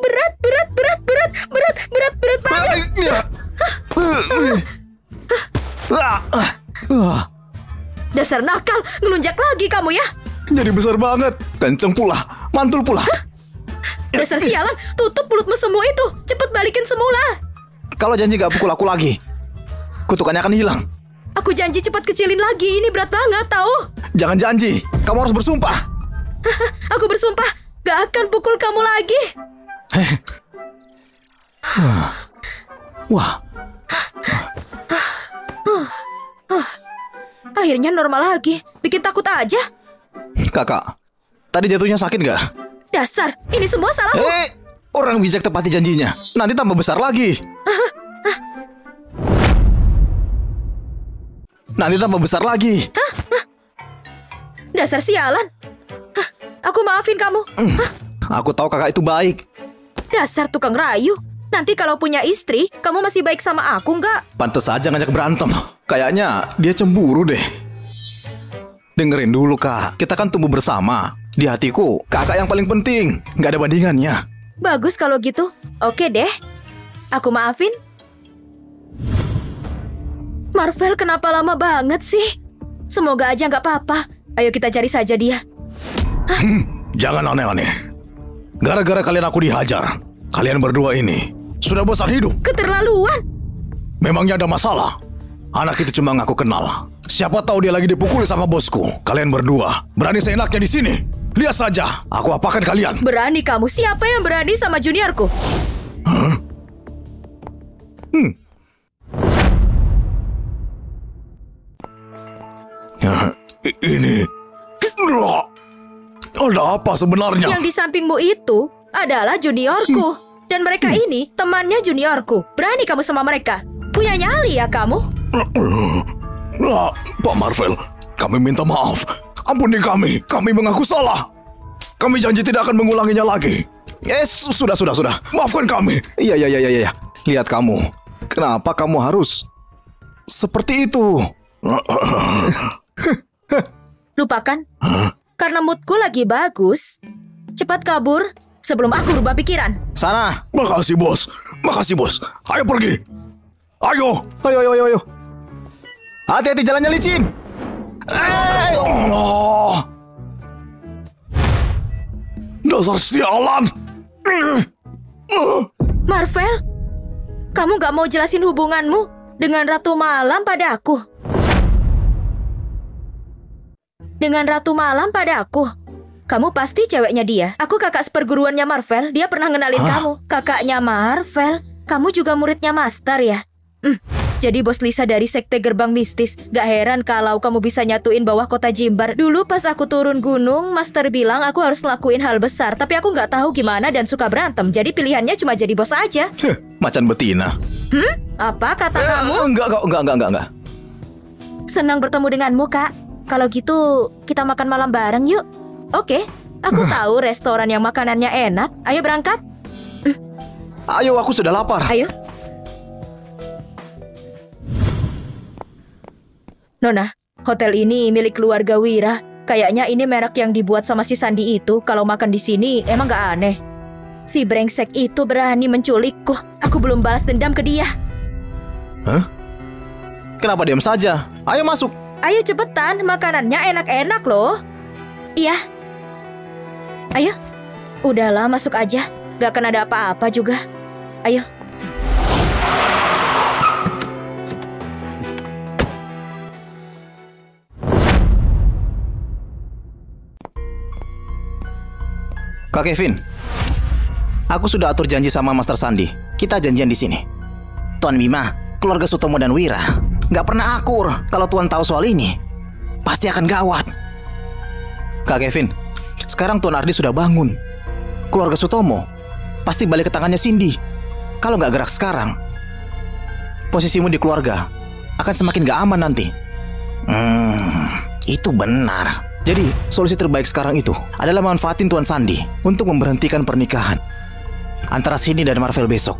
Berat banget. Dasar nakal, ngelunjak lagi kamu ya. Jadi besar banget, kenceng pula, mantul pula. Dasar sialan, tutup mulut mesemu itu. Cepet balikin semula. Kalau janji gak pukul aku lagi, kutukannya akan hilang. Aku janji cepat kecilin lagi, ini berat banget tahu. Jangan janji, kamu harus bersumpah. Aku bersumpah, gak akan pukul kamu lagi. Wah, Akhirnya normal lagi, bikin takut aja. kakak, tadi jatuhnya sakit gak? Dasar, ini semua salahmu. Orang bijak tepati janjinya, nanti tambah besar lagi. Nanti tambah besar lagi. Dasar sialan. Aku maafin kamu. Aku tahu kakak itu baik. Dasar tukang rayu. Nanti kalau punya istri, kamu masih baik sama aku nggak? Pantes aja ngajak berantem. Kayaknya dia cemburu deh. Dengerin dulu kak, kita kan tumbuh bersama. Di hatiku, kakak yang paling penting. Nggak ada bandingannya. Bagus kalau gitu. Oke deh. Aku maafin. Marvel kenapa lama banget sih? Semoga aja nggak apa-apa. Ayo kita cari saja dia. Jangan aneh-aneh. Gara-gara kalian aku dihajar. Kalian berdua ini sudah bosan hidup. Keterlaluan. Memangnya ada masalah? Anak itu cuma ngaku kenal. Siapa tahu dia lagi dipukuli sama bosku. Kalian berdua berani seenaknya di sini. Lihat saja, aku apakan kalian. Berani kamu? Siapa yang berani sama juniorku? Ini... Ada apa sebenarnya? Yang di sampingmu itu adalah juniorku. Dan mereka ini temannya juniorku. Berani kamu sama mereka? Punya nyali ya kamu? Pak Marvel, kami minta maaf. Ampuni kami. Kami mengaku salah. Kami janji tidak akan mengulanginya lagi. Sudah. Maafkan kami. Iya. Lihat kamu. Kenapa kamu harus seperti itu? Lupakan. Karena moodku lagi bagus. Cepat kabur sebelum aku rubah pikiran. Sana. Makasih, bos. Ayo pergi. Ayo. Ayo. Hati-hati, jalannya licin. Allah. Dasar sialan. Marvel, kamu gak mau jelasin hubunganmu dengan Ratu Malam pada aku? Kamu pasti ceweknya dia. Aku kakak seperguruannya Marvel. Dia pernah ngenalin kamu. Kakaknya Marvel. Kamu juga muridnya Master ya? Jadi bos Lisa dari Sekte Gerbang Mistis. Gak heran kalau kamu bisa nyatuin bawah kota Jimbar. Dulu pas aku turun gunung, Master bilang aku harus ngelakuin hal besar. Tapi aku gak tahu gimana dan suka berantem. Jadi pilihannya cuma jadi bos aja. Macan betina. Apa kata kamu? Enggak. Senang bertemu denganmu, Kak. Kalau gitu, kita makan malam bareng yuk. Oke, aku tahu restoran yang makanannya enak. Ayo berangkat. Ayo, aku sudah lapar. Ayo. Nona, hotel ini milik keluarga Wira. Kayaknya ini merek yang dibuat sama si Sandi itu. Kalau makan di sini emang gak aneh. Si brengsek itu berani menculikku. Aku belum balas dendam ke dia. Kenapa diam saja? Ayo masuk. Ayo cepetan, makanannya enak-enak loh. Iya. Ayo. Udahlah, masuk aja. Gak akan ada apa-apa juga. Ayo. Kak Kevin, aku sudah atur janji sama Master Sandi. Kita janjian di sini. Tuan Bima, keluarga Sutomo dan Wira nggak pernah akur. Kalau Tuan tahu soal ini, pasti akan gawat. Kak Kevin, sekarang Tuan Ardi sudah bangun. Keluarga Sutomo pasti balik ke tangannya Cindy. Kalau nggak gerak sekarang, posisimu di keluarga akan semakin gak aman nanti. Itu benar. Jadi, solusi terbaik sekarang itu adalah manfaatin Tuan Sandi untuk memberhentikan pernikahan antara Cindy dan Marvel besok.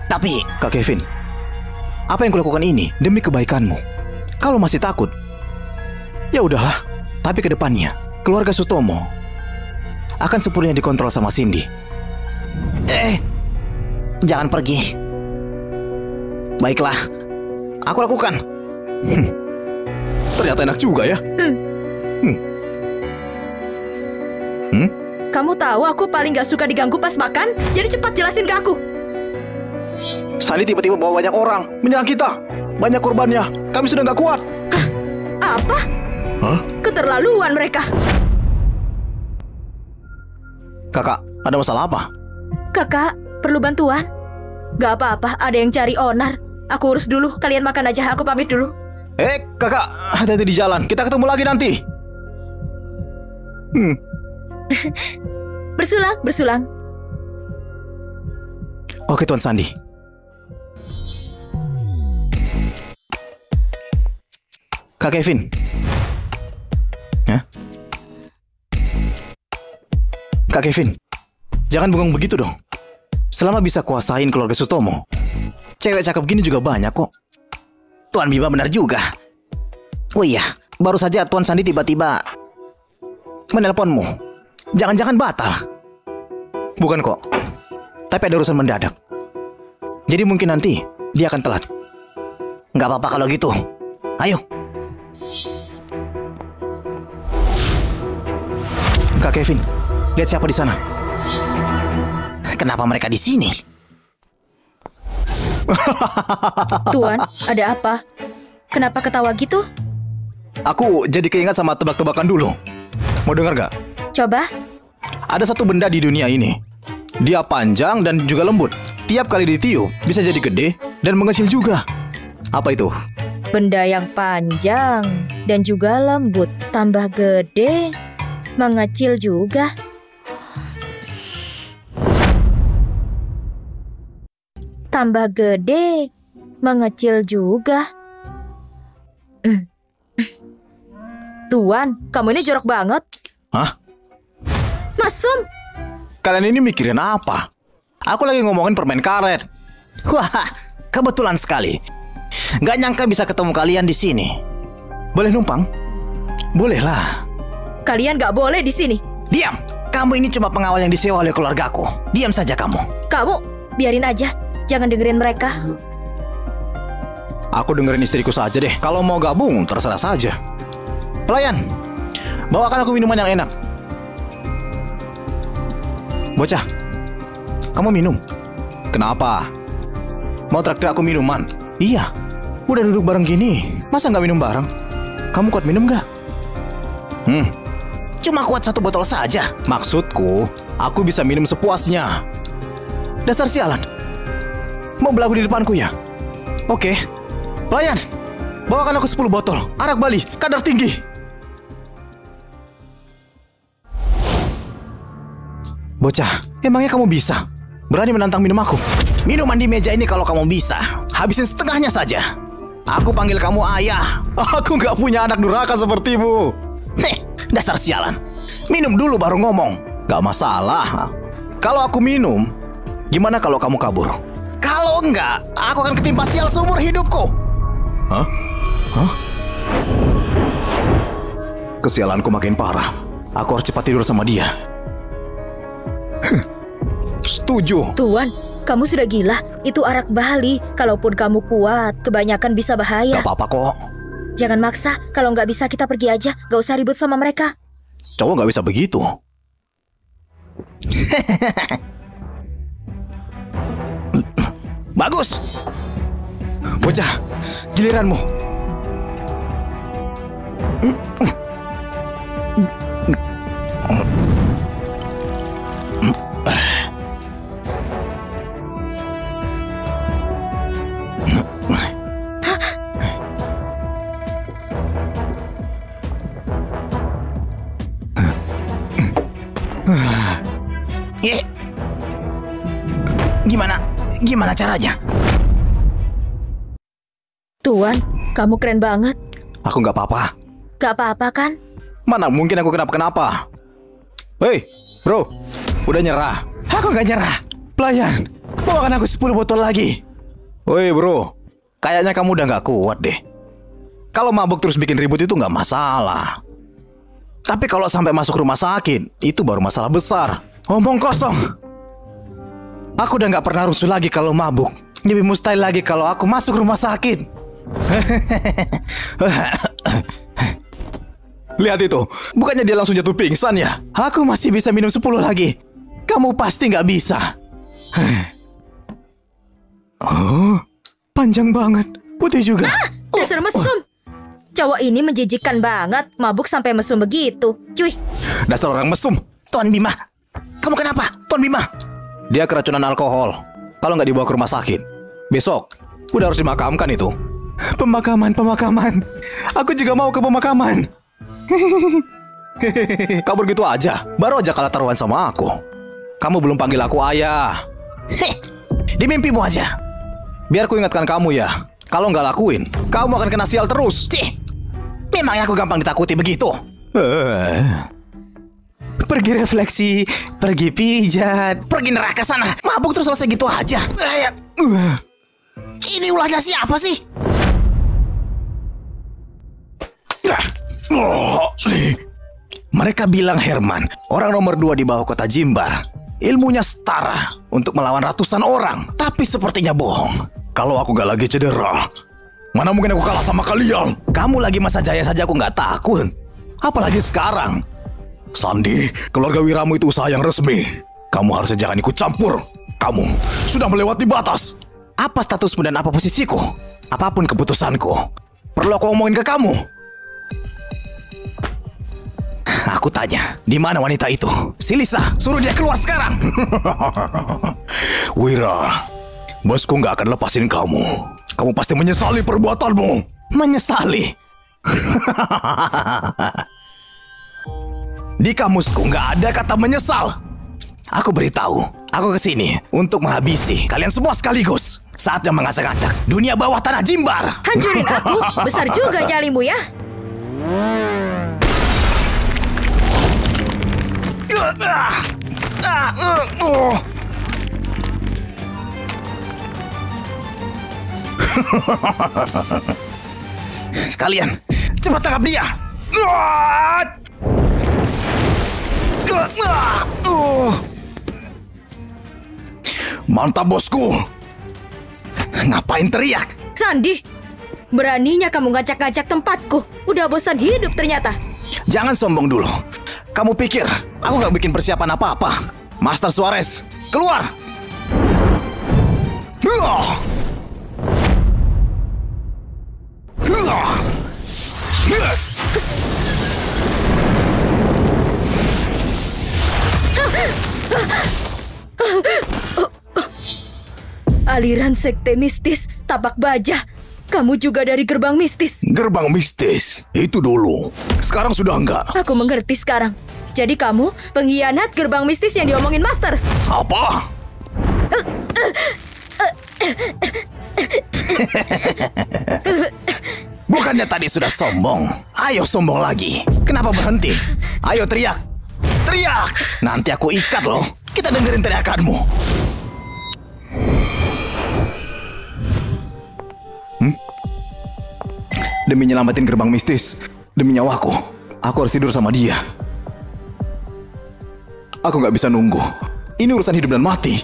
Tapi, Kak Kevin, apa yang kulakukan ini demi kebaikanmu. Kalau masih takut, ya udahlah. Tapi ke depannya, keluarga Sutomo akan sepenuhnya dikontrol sama Cindy. Jangan pergi. Baiklah, aku lakukan. Ternyata enak juga ya. Kamu tahu aku paling gak suka diganggu pas makan. Jadi cepat jelasin ke aku. Sandi tiba-tiba bawa banyak orang menyerang kita. Banyak korbannya. Kami sudah gak kuat. Apa? Keterlaluan mereka. Kakak, ada masalah apa? Kakak, perlu bantuan? Gak apa-apa, ada yang cari onar. Aku urus dulu, kalian makan aja, aku pamit dulu. Kakak, hati-hati di jalan. Kita ketemu lagi nanti. Bersulang. Oke, Tuan Sandi. Kak Kevin. Kak Kevin, jangan bengong begitu dong. Selama bisa kuasain keluarga Sutomo, cewek cakep gini juga banyak kok. Tuan Bima benar juga. Oh iya, baru saja Tuan Sandi tiba-tiba menelponmu. Jangan-jangan batal. Bukan kok, tapi ada urusan mendadak. Jadi mungkin nanti dia akan telat. Nggak apa-apa kalau gitu. Ayo. Kak Kevin, lihat siapa di sana. Kenapa mereka di sini? Tuan, ada apa? Kenapa ketawa gitu? Aku jadi keingat sama tebak-tebakan dulu. Mau dengar gak? Coba. Ada satu benda di dunia ini. Dia panjang dan juga lembut. Tiap kali ditiup, bisa jadi gede dan mengecil juga. Apa itu? Benda yang panjang dan juga lembut, tambah gede, mengecil juga. Tambah gede, mengecil juga. Tuan, kamu ini jorok banget. Hah? Mesum. Kalian ini mikirin apa? Aku lagi ngomongin permen karet. Wah, kebetulan sekali. Gak nyangka bisa ketemu kalian di sini. Boleh numpang? Boleh lah. Kalian gak boleh di sini. Diam! Kamu ini cuma pengawal yang disewa oleh keluargaku. Diam saja kamu. Kamu, biarin aja. Jangan dengerin mereka. Aku dengerin istriku saja deh. Kalau mau gabung, terserah saja. Pelayan, bawakan aku minuman yang enak. Bocah, kamu minum? Kenapa? Mau traktir aku minuman? Iya, udah duduk bareng gini, masa nggak minum bareng? Kamu kuat minum nggak? Cuma kuat 1 botol saja. Maksudku, aku bisa minum sepuasnya. Dasar sialan. Mau belagu di depanku ya? Oke. Pelayan, bawakan aku 10 botol. Arak Bali, kadar tinggi. Bocah, emangnya kamu bisa? Berani menantang minum aku? Minuman di meja ini kalau kamu bisa, habisin setengahnya saja. Aku panggil kamu ayah. Aku nggak punya anak durhaka sepertimu. Heh, dasar sialan. Minum dulu baru ngomong. Gak masalah. Kalau aku minum, gimana kalau kamu kabur? Kalau enggak, aku akan ketimpa sial seumur hidupku. Hah? Kesialanku makin parah. Aku harus cepat tidur sama dia. Setuju. Tuan, kamu sudah gila. Itu arak Bali. Kalaupun kamu kuat, kebanyakan bisa bahaya. Gak apa-apa kok. Jangan maksa. Kalau nggak bisa kita pergi aja. Gak usah ribut sama mereka. Cowok gak bisa begitu. Bagus. Bocah, giliranmu. Gimana caranya? Tuan, kamu keren banget. Aku gak apa-apa. Gak apa-apa kan? Mana mungkin aku kenapa-kenapa. Hei, bro, udah nyerah? Aku gak nyerah. Pelayan, bawakan aku 10 botol lagi. Woi bro, kayaknya kamu udah gak kuat deh. Kalau mabuk terus bikin ribut itu gak masalah. Tapi kalau sampai masuk rumah sakit, itu baru masalah besar. Omong kosong. Aku udah gak pernah rusuh lagi kalau mabuk. Lebih mustahil lagi kalau aku masuk rumah sakit. Lihat itu, bukannya dia langsung jatuh pingsan ya? Aku masih bisa minum 10 lagi. Kamu pasti gak bisa. Oh, panjang banget. Putih juga. Dasar mesum. Cowok ini menjijikkan banget. Mabuk sampai mesum begitu. Cuy. Dasar orang mesum. Tuan Bima, kamu kenapa? Tuan Bima. Dia keracunan alkohol. Kalau nggak dibawa ke rumah sakit, besok udah harus dimakamkan itu. Pemakaman. Aku juga mau ke pemakaman. Kabur gitu aja. Baru aja kalah taruhan sama aku. Kamu belum panggil aku ayah. Heh, di mimpimu aja. Biar ku ingatkan kamu ya. Kalau nggak lakuin, kamu akan kena sial terus. Cih, memangnya aku gampang ditakuti begitu? Pergi refleksi, pergi pijat, pergi neraka sana. Mabuk terus selesai gitu aja. Ini ulahnya siapa sih? Mereka bilang Herman, orang nomor 2 di bawah kota Jimbar. Ilmunya setara untuk melawan ratusan orang. Tapi sepertinya bohong. Kalau aku gak lagi cedera, mana mungkin aku kalah sama kalian? Kamu lagi masa jaya saja aku gak takut. Apalagi sekarang. Sandi, keluarga Wiramu itu usaha yang resmi. Kamu harusnya jangan ikut campur. Kamu sudah melewati batas. Apa statusmu dan apa posisiku? Apapun keputusanku, perlu aku omongin ke kamu? Aku tanya, di mana wanita itu? Silisa, suruh dia keluar sekarang. Wira, bosku nggak akan lepasin kamu. Kamu pasti menyesali perbuatanmu. Menyesali? Di kamusku nggak ada kata menyesal. Aku beritahu, aku kesini untuk menghabisi kalian semua sekaligus. Saatnya mengacak-acak dunia bawah tanah Jimbar. Hancurin aku, besar juga nyalimu ya. Kalian, cepat tangkap dia. Mantap, bosku. Ngapain teriak? Sandi, beraninya kamu ngacak-ngacak tempatku. Udah bosan hidup ternyata. Jangan sombong dulu. Kamu pikir aku gak bikin persiapan apa-apa? Master Suarez, keluar! Aliran sekte mistis, tapak baja. Kamu juga dari gerbang mistis. Gerbang mistis, itu dulu. Sekarang sudah enggak. Aku mengerti sekarang. Jadi kamu pengkhianat gerbang mistis yang diomongin Master. Apa? Bukannya tadi sudah sombong? Ayo sombong lagi. Kenapa berhenti? Ayo teriak. Teriak! Nanti aku ikat loh. Kita dengerin teriakanmu. Demi nyelamatin gerbang mistis, demi nyawaku, aku harus tidur sama dia. Aku nggak bisa nunggu. Ini urusan hidup dan mati.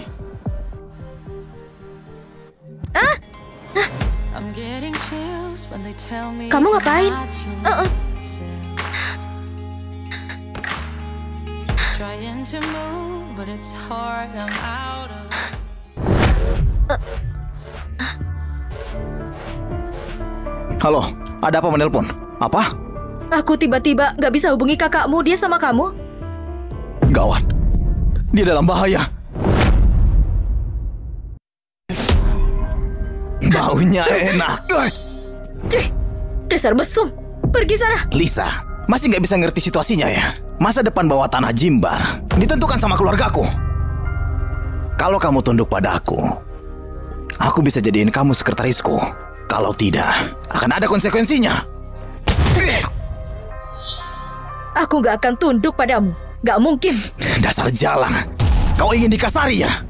Kamu ngapain? Halo, ada apa menelpon? Apa? Aku tiba-tiba nggak bisa hubungi kakakmu. Dia sama kamu. Gawat. Dia dalam bahaya. Baunya enak. Cih, dasar mesum. Pergi sana. Lisa, masih nggak bisa ngerti situasinya ya? Masa depan bawah tanah Jimbar ditentukan sama keluargaku. Kalau kamu tunduk pada aku bisa jadiin kamu sekretarisku. Kalau tidak, akan ada konsekuensinya. Aku nggak akan tunduk padamu. Nggak mungkin. Dasar jalang. Kau ingin dikasari ya?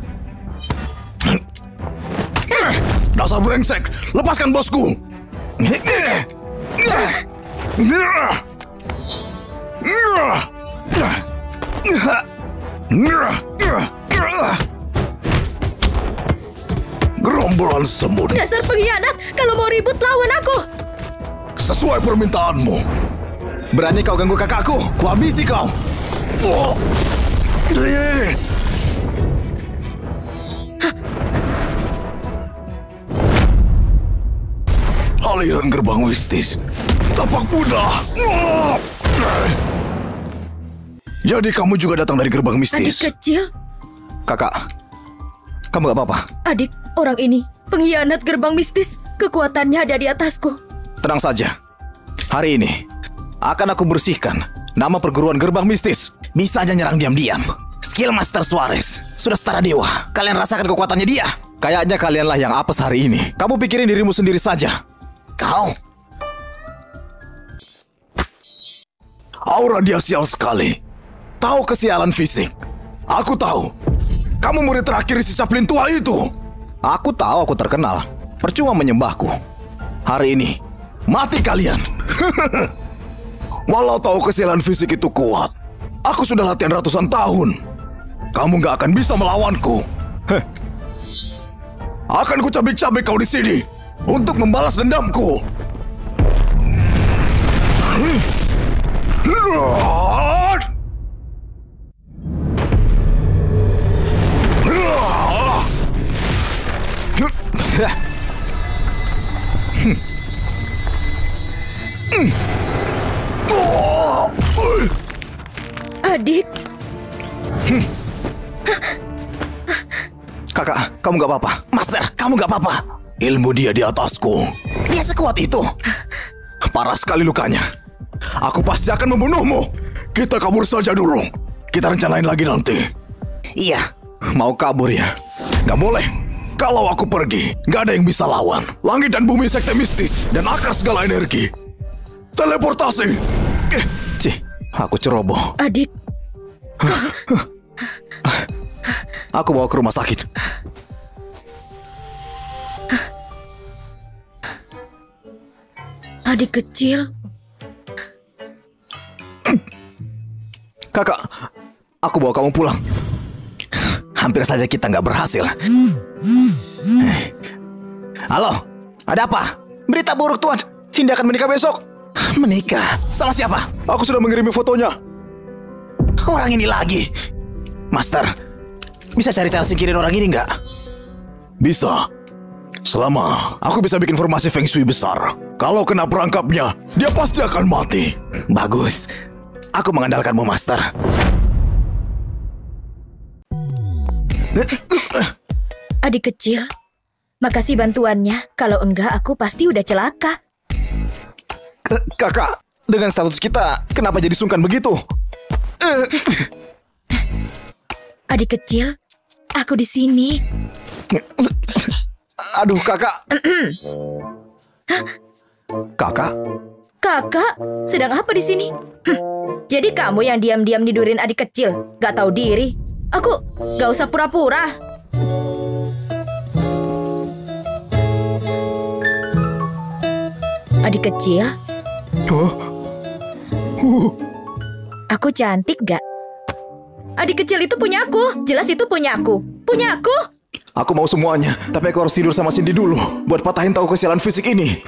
Dasar brengsek, lepaskan bosku. Gerombolan semut. Dasar pengkhianat. Kalau mau ribut, lawan aku. Sesuai permintaanmu. Berani kau ganggu kakakku? Kuhabisi kau. Oh. Aliran gerbang mistis. Tapak Buddha. Oh. Jadi kamu juga datang dari gerbang Adik mistis? kecil. Kakak, kamu gak apa-apa? Adik, orang ini pengkhianat gerbang mistis. Kekuatannya ada di atasku. Tenang saja. Hari ini akan aku bersihkan nama perguruan gerbang mistis. Bisa aja nyerang diam-diam. Skill Master Suarez sudah setara dewa. Kalian rasakan kekuatannya dia. Kayaknya kalianlah yang apes hari ini. Kamu pikirin dirimu sendiri saja. Kau. Aura dia sial sekali. Tahu kesialan fisik. Aku tahu. Kamu murid terakhir si Chaplin tua itu. Aku tahu aku terkenal. Percuma menyembahku. Hari ini, mati kalian. Walau tahu kesialan fisik itu kuat, aku sudah latihan ratusan tahun. Kamu gak akan bisa melawanku. Heh. Akan kucabik-cabik kau di sini untuk membalas dendamku. Adik. Kakak, kamu gak apa-apa. Master, kamu gak apa-apa. Ilmu dia di atasku. Dia sekuat itu. Parah sekali lukanya. Aku pasti akan membunuhmu. Kita kabur saja dulu. Kita rencanain lagi nanti. Iya. Mau kabur ya? Gak boleh. Kalau aku pergi, gak ada yang bisa lawan. Langit dan bumi sekte mistis dan akar segala energi. Teleportasi. Cih, aku ceroboh. Adik, Aku bawa ke rumah sakit. Adik kecil, Kakak, aku bawa kamu pulang. Hampir saja kita nggak berhasil. Halo, ada apa? Berita buruk, Tuan. Cindy akan menikah besok. Menikah? Sama siapa? Aku sudah mengirimi fotonya. Orang ini lagi. Master, bisa cari cara singkirin orang ini nggak? Bisa. Selama aku bisa bikin formasi Feng Shui besar. Kalau kena perangkapnya, dia pasti akan mati. Bagus. Aku mengandalkanmu, Master. adik kecil. Makasih bantuannya. Kalau enggak, aku pasti udah celaka. Kakak, dengan status kita, kenapa jadi sungkan begitu? Adik kecil, aku di sini. Aduh, kakak. Kakak? Kakak, sedang apa di sini? Jadi kamu yang diam-diam nidurin adik kecil, gak tahu diri. Aku gak usah pura-pura. Adik kecil, aku cantik gak? Adik kecil itu punya aku, jelas itu punya aku. Punya aku. Aku mau semuanya, tapi aku harus tidur sama Cindy dulu buat patahin tahu kesialan fisik ini.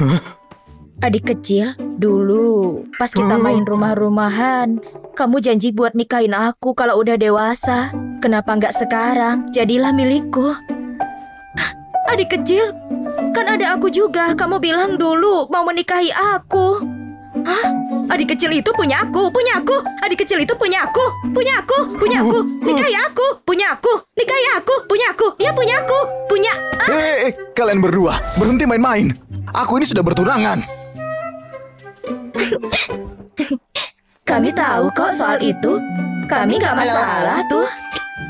Adik kecil, dulu pas kita main rumah-rumahan, kamu janji buat nikahin aku kalau udah dewasa. Kenapa nggak sekarang? Jadilah milikku. Adik kecil, kan ada aku juga. Kamu bilang dulu mau menikahi aku. Hah? Adik kecil itu punya aku, punya aku. Adik kecil itu punya aku, punya aku, punya aku. Nikahi aku, punya aku. Nikahi aku, punya aku. Dia punya aku, punya. Kalian berdua, berhenti main-main. Aku ini sudah bertunangan. Kami tahu kok soal itu. Kami nggak masalah tuh.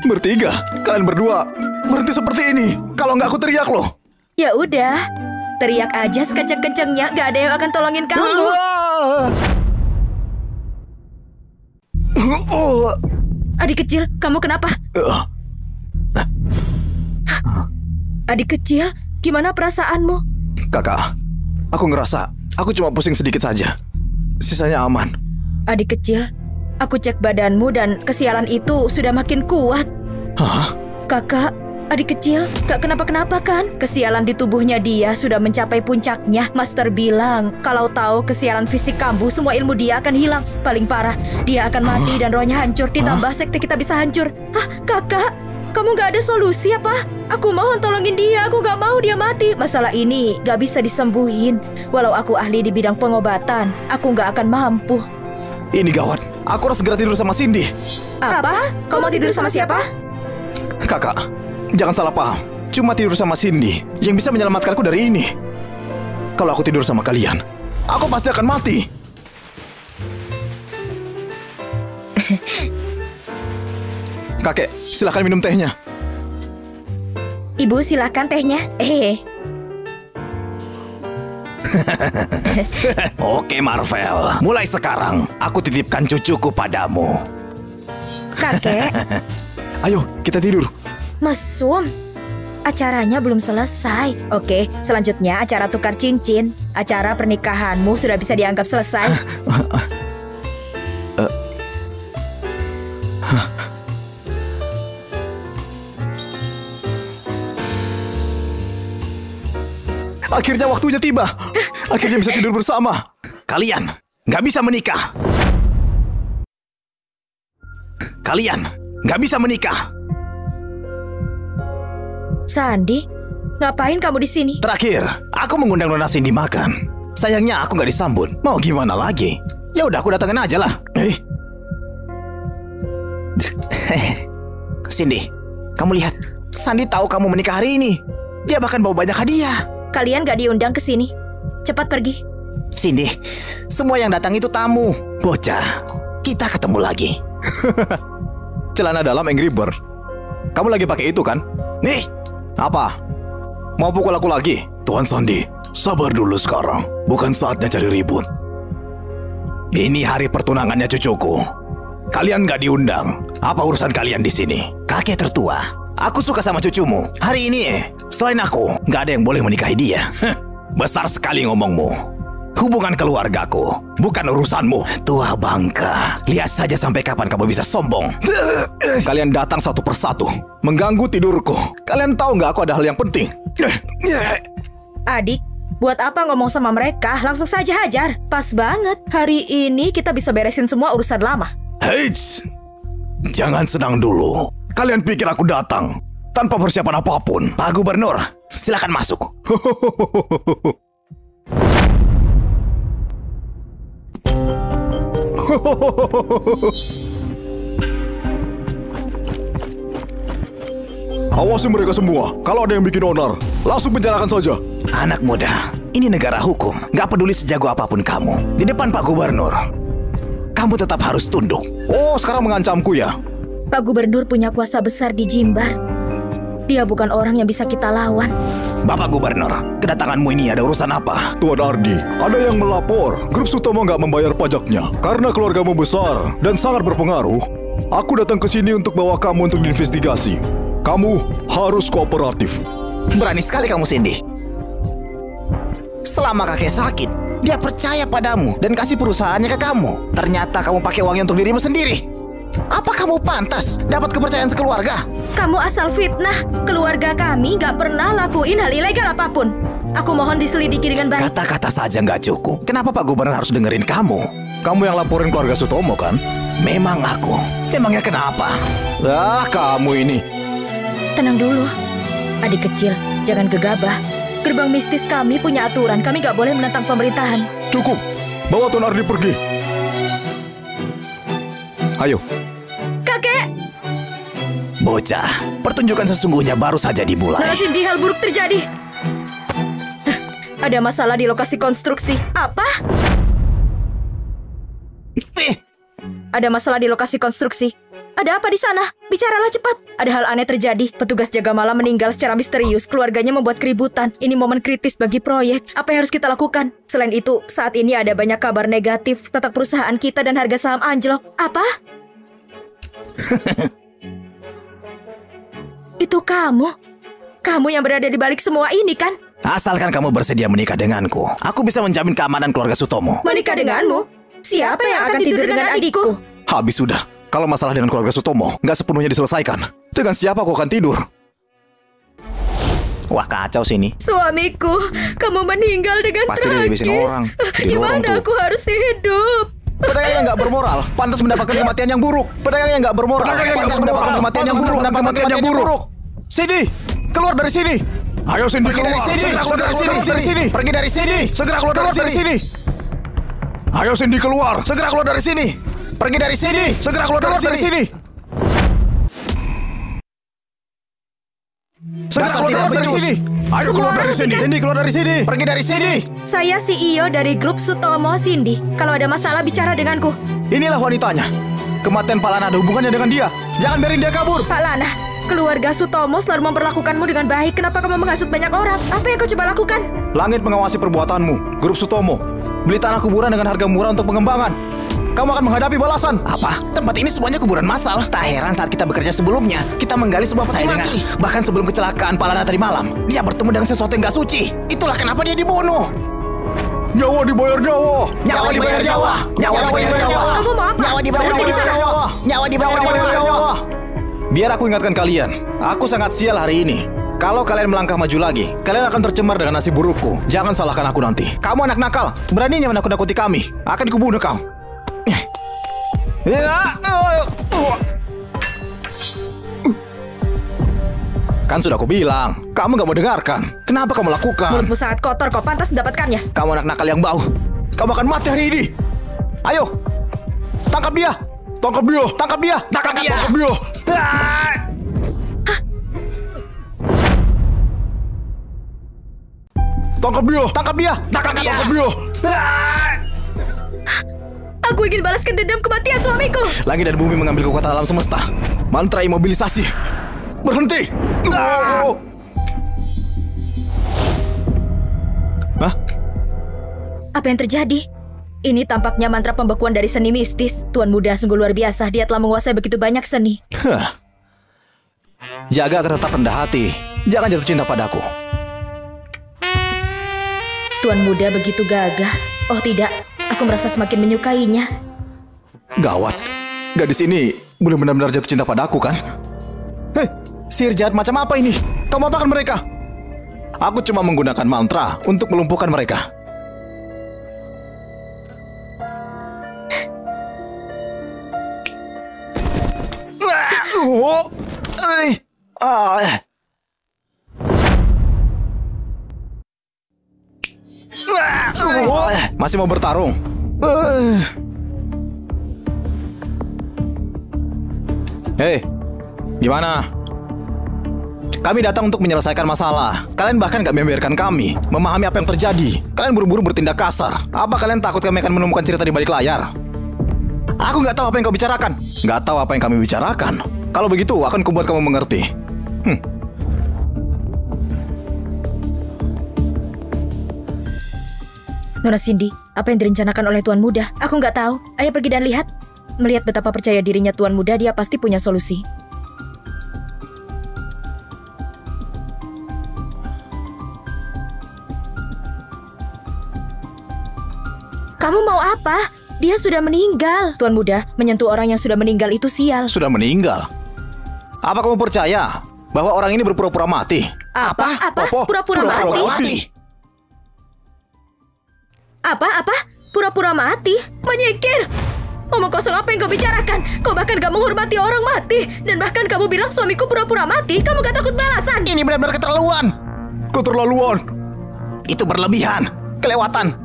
Bertiga, kalian berdua berhenti seperti ini. Kalau nggak aku teriak loh. Ya udah, teriak aja sekenceng-kencengnya. Gak ada yang akan tolongin kamu. Adik kecil, kamu kenapa? Adik kecil, gimana perasaanmu? Kakak, aku ngerasa aku cuma pusing sedikit saja. Sisanya aman. Adik kecil, aku cek badanmu dan kesialan itu sudah makin kuat. Hah? Kakak, adik kecil, gak kenapa-kenapa kan? Kesialan di tubuhnya dia sudah mencapai puncaknya. Master bilang, kalau tahu kesialan fisik kamu, semua ilmu dia akan hilang. Paling parah, dia akan mati dan rohnya hancur. Ditambah sekte kita bisa hancur. Hah, kakak? Kamu gak ada solusi apa? Aku mohon tolongin dia, aku gak mau dia mati. Masalah ini gak bisa disembuhin. Walau aku ahli di bidang pengobatan, aku gak akan mampu. Ini gawat. Aku harus segera tidur sama Cindy. Apa? Kau mau tidur sama siapa? Kakak, jangan salah paham. Cuma tidur sama Cindy yang bisa menyelamatkanku dari ini. Kalau aku tidur sama kalian, aku pasti akan mati. Kakek, silakan minum tehnya. Ibu, silakan tehnya. Oke, Marvel. Mulai sekarang, aku titipkan cucuku padamu. Kakek. Ayo, kita tidur. Mesum, acaranya belum selesai. Oke, selanjutnya acara tukar cincin. Acara pernikahanmu sudah bisa dianggap selesai. Akhirnya waktunya tiba. Akhirnya bisa tidur bersama. Kalian nggak bisa menikah. Kalian nggak bisa menikah. Sandi, ngapain kamu di sini? Terakhir, aku mengundang Nona Cindy makan. Sayangnya aku nggak disambut. Mau gimana lagi? Ya udah, aku datangin aja lah. Cindy, kamu lihat. Sandi tahu kamu menikah hari ini. Dia bahkan bawa banyak hadiah. Kalian gak diundang ke sini. Cepat pergi. Cindy, semua yang datang itu tamu. Bocah, kita ketemu lagi. Celana dalam Angry Bird. Kamu lagi pakai itu kan? Nih, apa? Mau pukul aku lagi? Tuan Sandi, sabar dulu sekarang. Bukan saatnya cari ribut. Ini hari pertunangannya cucuku. Kalian gak diundang. Apa urusan kalian di sini? Kakek tertua, aku suka sama cucumu. Hari ini, selain aku, nggak ada yang boleh menikahi dia. Besar sekali ngomongmu. Hubungan keluargaku, bukan urusanmu. Tua bangka, Lihat saja sampai kapan kamu bisa sombong. Kalian datang satu persatu, mengganggu tidurku. Kalian tahu nggak aku ada hal yang penting? Adik, buat apa ngomong sama mereka? Langsung saja hajar. Pas banget. Hari ini kita bisa beresin semua urusan lama. Heits, jangan senang dulu. Kalian pikir aku datang tanpa persiapan apapun? Pak Gubernur, silakan masuk. Awasi mereka semua. Kalau ada yang bikin onar, langsung penjarakan saja. Anak muda, ini negara hukum. Nggak peduli sejago apapun kamu. Di depan Pak Gubernur, kamu tetap harus tunduk. Oh, sekarang mengancamku ya? Pak Gubernur punya kuasa besar di Jimbar. Dia bukan orang yang bisa kita lawan. Bapak Gubernur, kedatanganmu ini ada urusan apa? Tuan Ardi, ada yang melapor grup Sutomo nggak membayar pajaknya. Karena keluargamu besar dan sangat berpengaruh, aku datang ke sini untuk bawa kamu untuk diinvestigasi. Kamu harus kooperatif. Berani sekali kamu, Cindy. Selama kakek sakit, dia percaya padamu dan kasih perusahaannya ke kamu. Ternyata kamu pakai uangnya untuk dirimu sendiri. Apa kamu pantas dapat kepercayaan sekeluarga? Kamu asal fitnah. Keluarga kami gak pernah lakuin hal ilegal apapun. Aku mohon diselidiki dengan baik. Kata-kata saja nggak cukup. Kenapa Pak Gubernur harus dengerin kamu? Kamu yang laporin keluarga Sutomo kan? Memang aku. Memangnya kenapa? Ah, kamu ini. Tenang dulu. Adik kecil, jangan gegabah. Gerbang mistis kami punya aturan. Kami gak boleh menentang pemerintahan. Cukup, bawa Tuan Ardi pergi. Ayo. Kakek! Bocah, pertunjukan sesungguhnya baru saja dimulai. Nona Cindy, hal buruk terjadi. Ada masalah di lokasi konstruksi. Apa? Ada masalah di lokasi konstruksi. Ada apa di sana? Bicaralah cepat. Ada hal aneh terjadi. Petugas jaga malam meninggal secara misterius. Keluarganya membuat keributan. Ini momen kritis bagi proyek. Apa yang harus kita lakukan? Selain itu, saat ini ada banyak kabar negatif tentang perusahaan kita dan harga saham anjlok. Apa? Itu kamu? Kamu yang berada di balik semua ini, kan? Asalkan kamu bersedia menikah denganku, aku bisa menjamin keamanan keluarga Sutomo. Menikah denganmu? Siapa yang akan tidur dengan adikku? Habis sudah. Kalau masalah dengan keluarga Sutomo nggak sepenuhnya diselesaikan, dengan siapa aku akan tidur? Wah, kacau sini. Suamiku, kamu meninggal dengan Pasti dia tragis. dihabisin orang. Gimana aku harus hidup? Pedagang yang nggak bermoral, pantas mendapatkan kematian yang buruk. Pedagang yang nggak bermoral, pantas mendapatkan kematian yang buruk. Sini, keluar dari sini. Ayo Cindy, keluar. Segera keluar dari sini. Pergi dari sini. Segera keluar dari sini. Ayo Cindy, keluar. Segera keluar dari sini. Pergi dari sini. Segera keluar dari sini. Segera keluar dari sini. Ayo keluar dari sini. Cindy, keluar dari sini. Pergi dari sini. Saya CEO dari grup Sutomo, Cindy. Kalau ada masalah, bicara denganku. Inilah wanitanya. Kematian Pak Lana ada hubungannya dengan dia. Jangan biarin dia kabur. Pak Lana, keluarga Sutomo selalu memperlakukanmu dengan baik. Kenapa kamu menghasut banyak orang? Apa yang kau coba lakukan? Langit mengawasi perbuatanmu. Grup Sutomo beli tanah kuburan dengan harga murah untuk pengembangan. Kamu akan menghadapi balasan. Apa? Tempat ini semuanya kuburan massal. Tak heran saat kita bekerja sebelumnya, kita menggali sebuah peti mati. Bahkan sebelum kecelakaan Pak Lana tadi malam, dia bertemu dengan sesuatu yang gak suci. Itulah kenapa dia dibunuh. Nyawa dibayar nyawa. Nyawa dibayar nyawa. Nyawa dibayar nyawa. Kamu mau apa? Nyawa dibayar Berhenti di sana. nyawa. Nyawa dibayar nyawa. Biar aku ingatkan kalian, aku sangat sial hari ini. Kalau kalian melangkah maju lagi, kalian akan tercemar dengan nasib burukku. Jangan salahkan aku nanti. Kamu anak nakal, beraninya menakut-nakuti kami. Akan kubunuh kau. Kan sudah aku bilang, kamu gak mau dengarkan. Kenapa kamu lakukan? Mulutmu sangat kotor, kau pantas mendapatkannya. Kamu anak nakal yang bau. Kamu akan mati hari ini. Ayo, tangkap dia. Tangkap dia. Tangkap dia. Tangkap dia. Tangkap dia. Tangkap dia. Tangkap dia. Tangkap dia. Tangkap dia. Aku ingin balaskan dendam kematian suamiku. Langit dan bumi mengambil kekuatan alam semesta. Mantra imobilisasi. Berhenti. Hah? Apa yang terjadi? Ini tampaknya mantra pembekuan dari seni mistis. Tuan Muda sungguh luar biasa. Dia telah menguasai begitu banyak seni. Jaga akan tetap rendah hati. Jangan jatuh cinta padaku. Tuan Muda begitu gagah. Oh tidak, aku merasa semakin menyukainya. Gawat. Gadis ini belum benar-benar jatuh cinta padaku kan? Sihir jahat macam apa ini? Kamu apakan mereka? Aku cuma menggunakan mantra untuk melumpuhkan mereka. Masih mau bertarung? Hei, gimana? Kami datang untuk menyelesaikan masalah. Kalian bahkan gak membiarkan kami memahami apa yang terjadi. Kalian buru-buru bertindak kasar. Apa kalian takut kami akan menemukan cerita di balik layar? Aku gak tahu apa yang kau bicarakan. Gak tahu apa yang kami bicarakan. Kalau begitu, akan kubuat kamu mengerti. Nona Cindy, apa yang direncanakan oleh Tuan Muda? Aku nggak tahu. Ayo pergi dan lihat. Melihat betapa percaya dirinya Tuan Muda, dia pasti punya solusi. Kamu mau apa? Dia sudah meninggal. Tuan Muda, menyentuh orang yang sudah meninggal itu sial. Sudah meninggal? Apa kamu percaya bahwa orang ini berpura-pura mati? Apa? Pura-pura mati? Apa? Pura-pura mati? Menyingkir! Omong kosong apa yang kau bicarakan? Kau bahkan gak menghormati orang mati. Dan bahkan kamu bilang suamiku pura-pura mati. Kamu gak takut balasan? Ini benar-benar keterlaluan. Keterlaluan. Itu berlebihan. Kelewatan.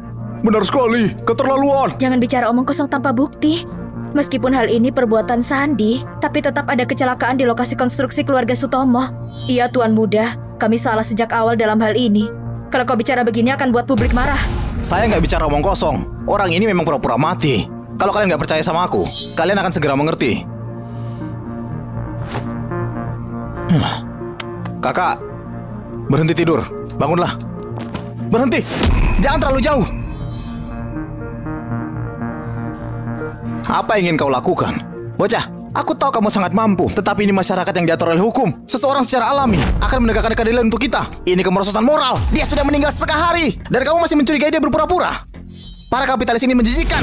Benar sekali, keterlaluan. Jangan bicara omong kosong tanpa bukti. Meskipun hal ini perbuatan Sandi, tapi tetap ada kecelakaan di lokasi konstruksi keluarga Sutomo. Iya, Tuan Muda. Kami salah sejak awal dalam hal ini. Kalau kau bicara begini akan buat publik marah. Saya nggak bicara omong kosong. Orang ini memang pura-pura mati. Kalau kalian nggak percaya sama aku, kalian akan segera mengerti. Kakak, berhenti tidur. Bangunlah. Berhenti. Jangan terlalu jauh. Apa yang ingin kau lakukan? Bocah, aku tahu kamu sangat mampu. Tetapi ini masyarakat yang diatur oleh hukum. Seseorang secara alami akan menegakkan keadilan untuk kita. Ini kemerosotan moral. Dia sudah meninggal setengah hari. Dan kamu masih mencurigai dia berpura-pura. Para kapitalis ini menjijikan.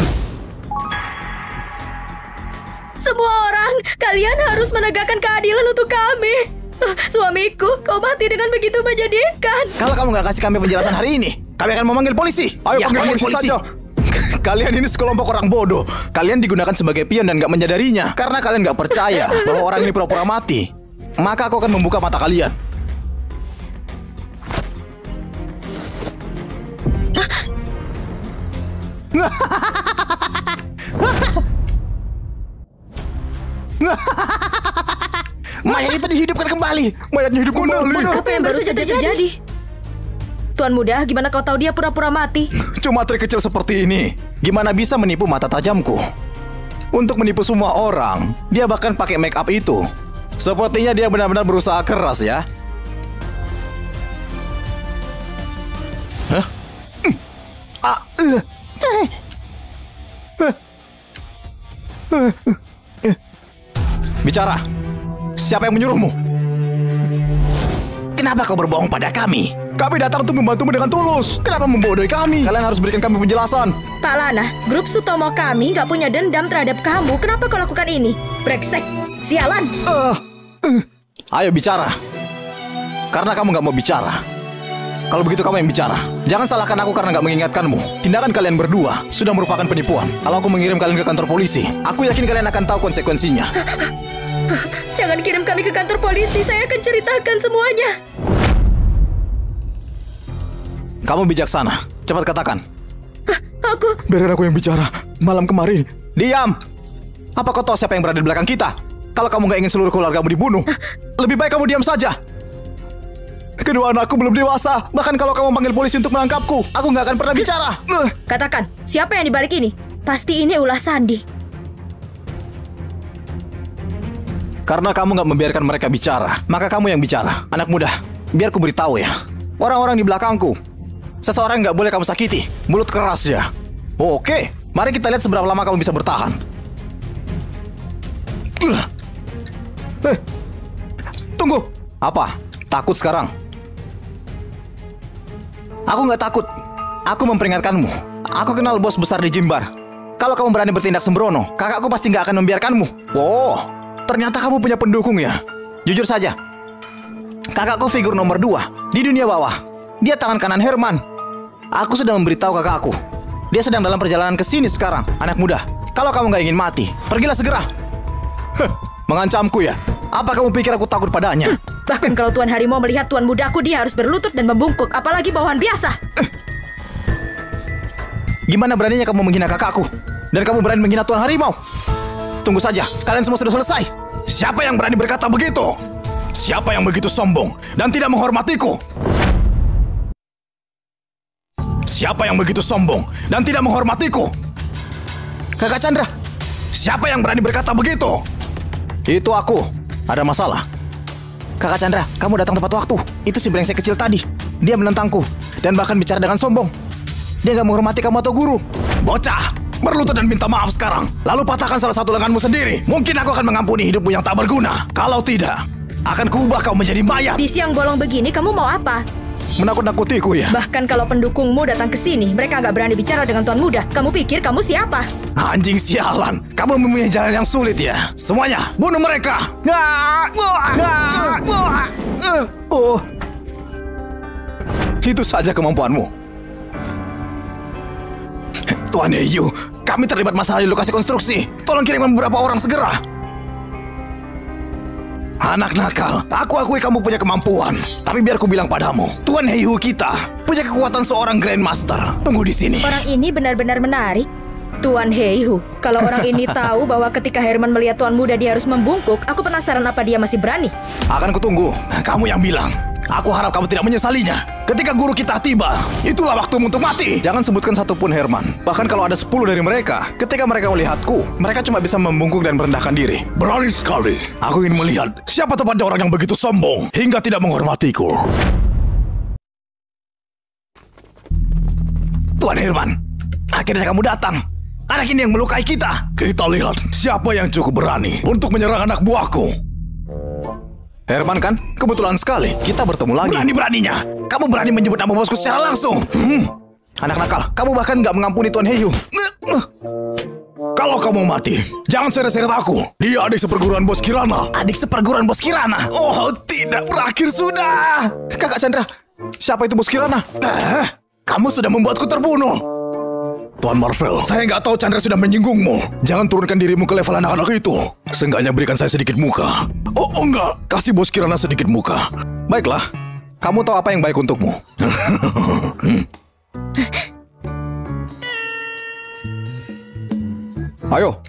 Semua orang, kalian harus menegakkan keadilan untuk kami. Suamiku, kau mati dengan begitu menyedihkan. Kalau kamu nggak kasih kami penjelasan hari ini, kami akan memanggil polisi. Ayo panggil polisi saja. Kalian ini sekelompok orang bodoh. Kalian digunakan sebagai pion dan gak menyadarinya. Karena kalian gak percaya bahwa orang ini pura-pura mati. Maka aku akan membuka mata kalian. Mayat itu dihidupkan kembali. Mayatnya hidup kembali. Apa yang baru saja terjadi? Tuan Muda, gimana kau tahu dia pura-pura mati? Cuma trik kecil seperti ini. Gimana bisa menipu mata tajamku? Untuk menipu semua orang, dia bahkan pakai make up itu. Sepertinya dia benar-benar berusaha keras ya. Hah? Bicara. Siapa yang menyuruhmu? Kenapa kau berbohong pada kami? Kami datang untuk membantumu dengan tulus. Kenapa membodohi kami? Kalian harus berikan kami penjelasan. Pak Lana, grup Sutomo kami nggak punya dendam terhadap kamu. Kenapa kau lakukan ini? Brengsek, sialan. Ayo bicara. Karena kamu nggak mau bicara. Kalau begitu kamu yang bicara. Jangan salahkan aku karena nggak mengingatkanmu. Tindakan kalian berdua sudah merupakan penipuan. Kalau aku mengirim kalian ke kantor polisi, aku yakin kalian akan tahu konsekuensinya. Jangan kirim kami ke kantor polisi. Saya akan ceritakan semuanya. Kamu bijaksana. Cepat katakan. Aku... Biarkan aku yang bicara. Malam kemarin. Diam! Apa kau tahu siapa yang berada di belakang kita? Kalau kamu nggak ingin seluruh keluargamu dibunuh, lebih baik kamu diam saja. Kedua anakku belum dewasa. Bahkan kalau kamu panggil polisi untuk menangkapku, aku nggak akan pernah bicara. Katakan, siapa yang dibalik ini? Pasti ini ulah Sandi. Karena kamu nggak membiarkan mereka bicara, maka kamu yang bicara. Anak muda, biar ku beritahu ya. Orang-orang di belakangku. Seseorang nggak boleh kamu sakiti. Mulut keras ya. Oke. Mari kita lihat seberapa lama kamu bisa bertahan. Tunggu. Apa? Takut sekarang? Aku nggak takut. Aku memperingatkanmu. Aku kenal bos besar di Jimbar. Kalau kamu berani bertindak sembrono, kakakku pasti nggak akan membiarkanmu. Wow, ternyata kamu punya pendukung ya. Jujur saja, kakakku figur nomor 2 di dunia bawah. Dia tangan kanan Herman. Aku sudah memberitahu kakakku. Dia sedang dalam perjalanan ke sini sekarang, anak muda. Kalau kamu nggak ingin mati, pergilah segera. Mengancamku ya? Apa kamu pikir aku takut padanya? Bahkan kalau Tuan Harimau melihat Tuan Mudaku, dia harus berlutut dan membungkuk, apalagi bawahan biasa. Gimana beraninya kamu menghina kakakku? Dan kamu berani menghina Tuan Harimau? Tunggu saja, kalian semua sudah selesai. Siapa yang berani berkata begitu? Siapa yang begitu sombong dan tidak menghormatiku? Siapa yang begitu sombong dan tidak menghormatiku? Kakak Chandra. Siapa yang berani berkata begitu? Itu aku. Ada masalah. Kakak Chandra, kamu datang tepat waktu. Itu si brengsek kecil tadi. Dia menentangku dan bahkan bicara dengan sombong. Dia gak menghormati kamu atau guru. Bocah, berlutut dan minta maaf sekarang. Lalu patahkan salah satu lenganmu sendiri. Mungkin aku akan mengampuni hidupmu yang tak berguna. Kalau tidak, akan kuubah kau menjadi mayat. Di siang bolong begini, kamu mau apa? Menakut-nakutiku ya? Bahkan kalau pendukungmu datang ke sini, mereka nggak berani bicara dengan Tuan Muda. Kamu pikir kamu siapa? Anjing sialan, kamu memilih jalan yang sulit ya. Semuanya, bunuh mereka. Oh, itu saja kemampuanmu. Tuan Heiyu, kami terlibat masalah di lokasi konstruksi. Tolong kirimkan beberapa orang segera. Anak nakal, aku akui kamu punya kemampuan. Tapi biar ku bilang padamu, Tuan Heiyu kita punya kekuatan seorang Grandmaster. Tunggu di sini. Orang ini benar-benar menarik. Tuan Heiyu, kalau orang ini tahu bahwa ketika Herman melihat Tuan Muda dia harus membungkuk, aku penasaran apa dia masih berani. Akan kutunggu. Kamu yang bilang. Aku harap kamu tidak menyesalinya. Ketika guru kita tiba, itulah waktumu untuk mati. Jangan sebutkan satupun Herman. Bahkan kalau ada 10 dari mereka, ketika mereka melihatku, mereka cuma bisa membungkuk dan merendahkan diri. Berani sekali. Aku ingin melihat siapa tepatnya orang yang begitu sombong hingga tidak menghormatiku. Tuan Herman, akhirnya kamu datang. Anak ini yang melukai kita. Kita lihat siapa yang cukup berani untuk menyerang anak buahku. Herman kan? Kebetulan sekali, kita bertemu lagi. Berani-beraninya, kamu berani menyebut nama bosku secara langsung. Anak nakal, kamu bahkan nggak mengampuni Tuan Heiyu. Kalau kamu mati, jangan seret-seret aku. Dia adik seperguruan Bos Kirana. Adik seperguruan Bos Kirana? Oh tidak, berakhir sudah. Kakak Chandra, siapa itu Bos Kirana? Kamu sudah membuatku terbunuh. Tuan Marvel, saya nggak tahu Chandra sudah menyinggungmu. Jangan turunkan dirimu ke level anak-anak itu. Seenggaknya berikan saya sedikit muka. Oh enggak, kasih Bos Kirana sedikit muka. Baiklah, kamu tahu apa yang baik untukmu. Ayo.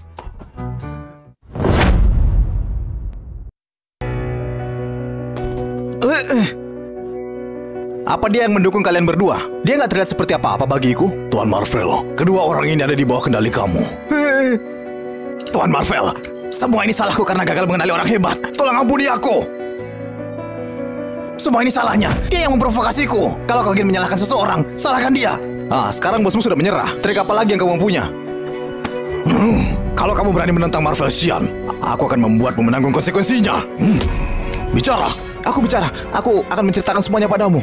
Apa dia yang mendukung kalian berdua? Dia nggak terlihat seperti apa-apa bagiku. Tuan Marvel, kedua orang ini ada di bawah kendali kamu. Tuan Marvel, semua ini salahku karena gagal mengenali orang hebat. Tolong ampuni aku. Semua ini salahnya. Dia yang memprovokasiku. Kalau kau ingin menyalahkan seseorang, salahkan dia. Sekarang bosmu sudah menyerah. Trik apa lagi yang kamu punya? Kalau kamu berani menentang Marvel Xian, aku akan membuatmu menanggung konsekuensinya. Bicara. Aku bicara. Aku akan menceritakan semuanya padamu.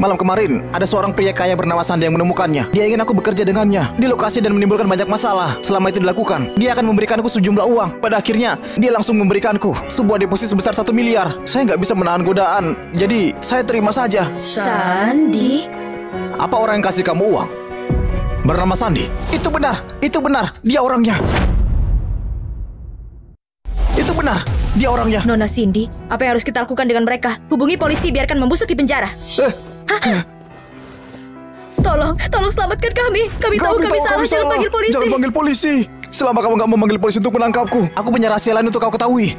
Malam kemarin, ada seorang pria kaya bernama Sandi yang menemukannya. Dia ingin aku bekerja dengannya di lokasi dan menimbulkan banyak masalah. Selama itu dilakukan, dia akan memberikanku sejumlah uang. Pada akhirnya, dia langsung memberikanku sebuah deposito sebesar 1 miliar. Saya nggak bisa menahan godaan, jadi saya terima saja. Sandi? Apa orang yang kasih kamu uang? Bernama Sandi? Itu benar, dia orangnya. Itu benar, dia orangnya. Nona Cindy, apa yang harus kita lakukan dengan mereka? Hubungi polisi, biarkan membusuk di penjara. Tolong selamatkan kami. Kami tahu kami salah, jangan panggil polisi. Jangan panggil polisi. Selama kamu nggak memanggil polisi untuk menangkapku, aku punya rahasia lain untuk kau ketahui.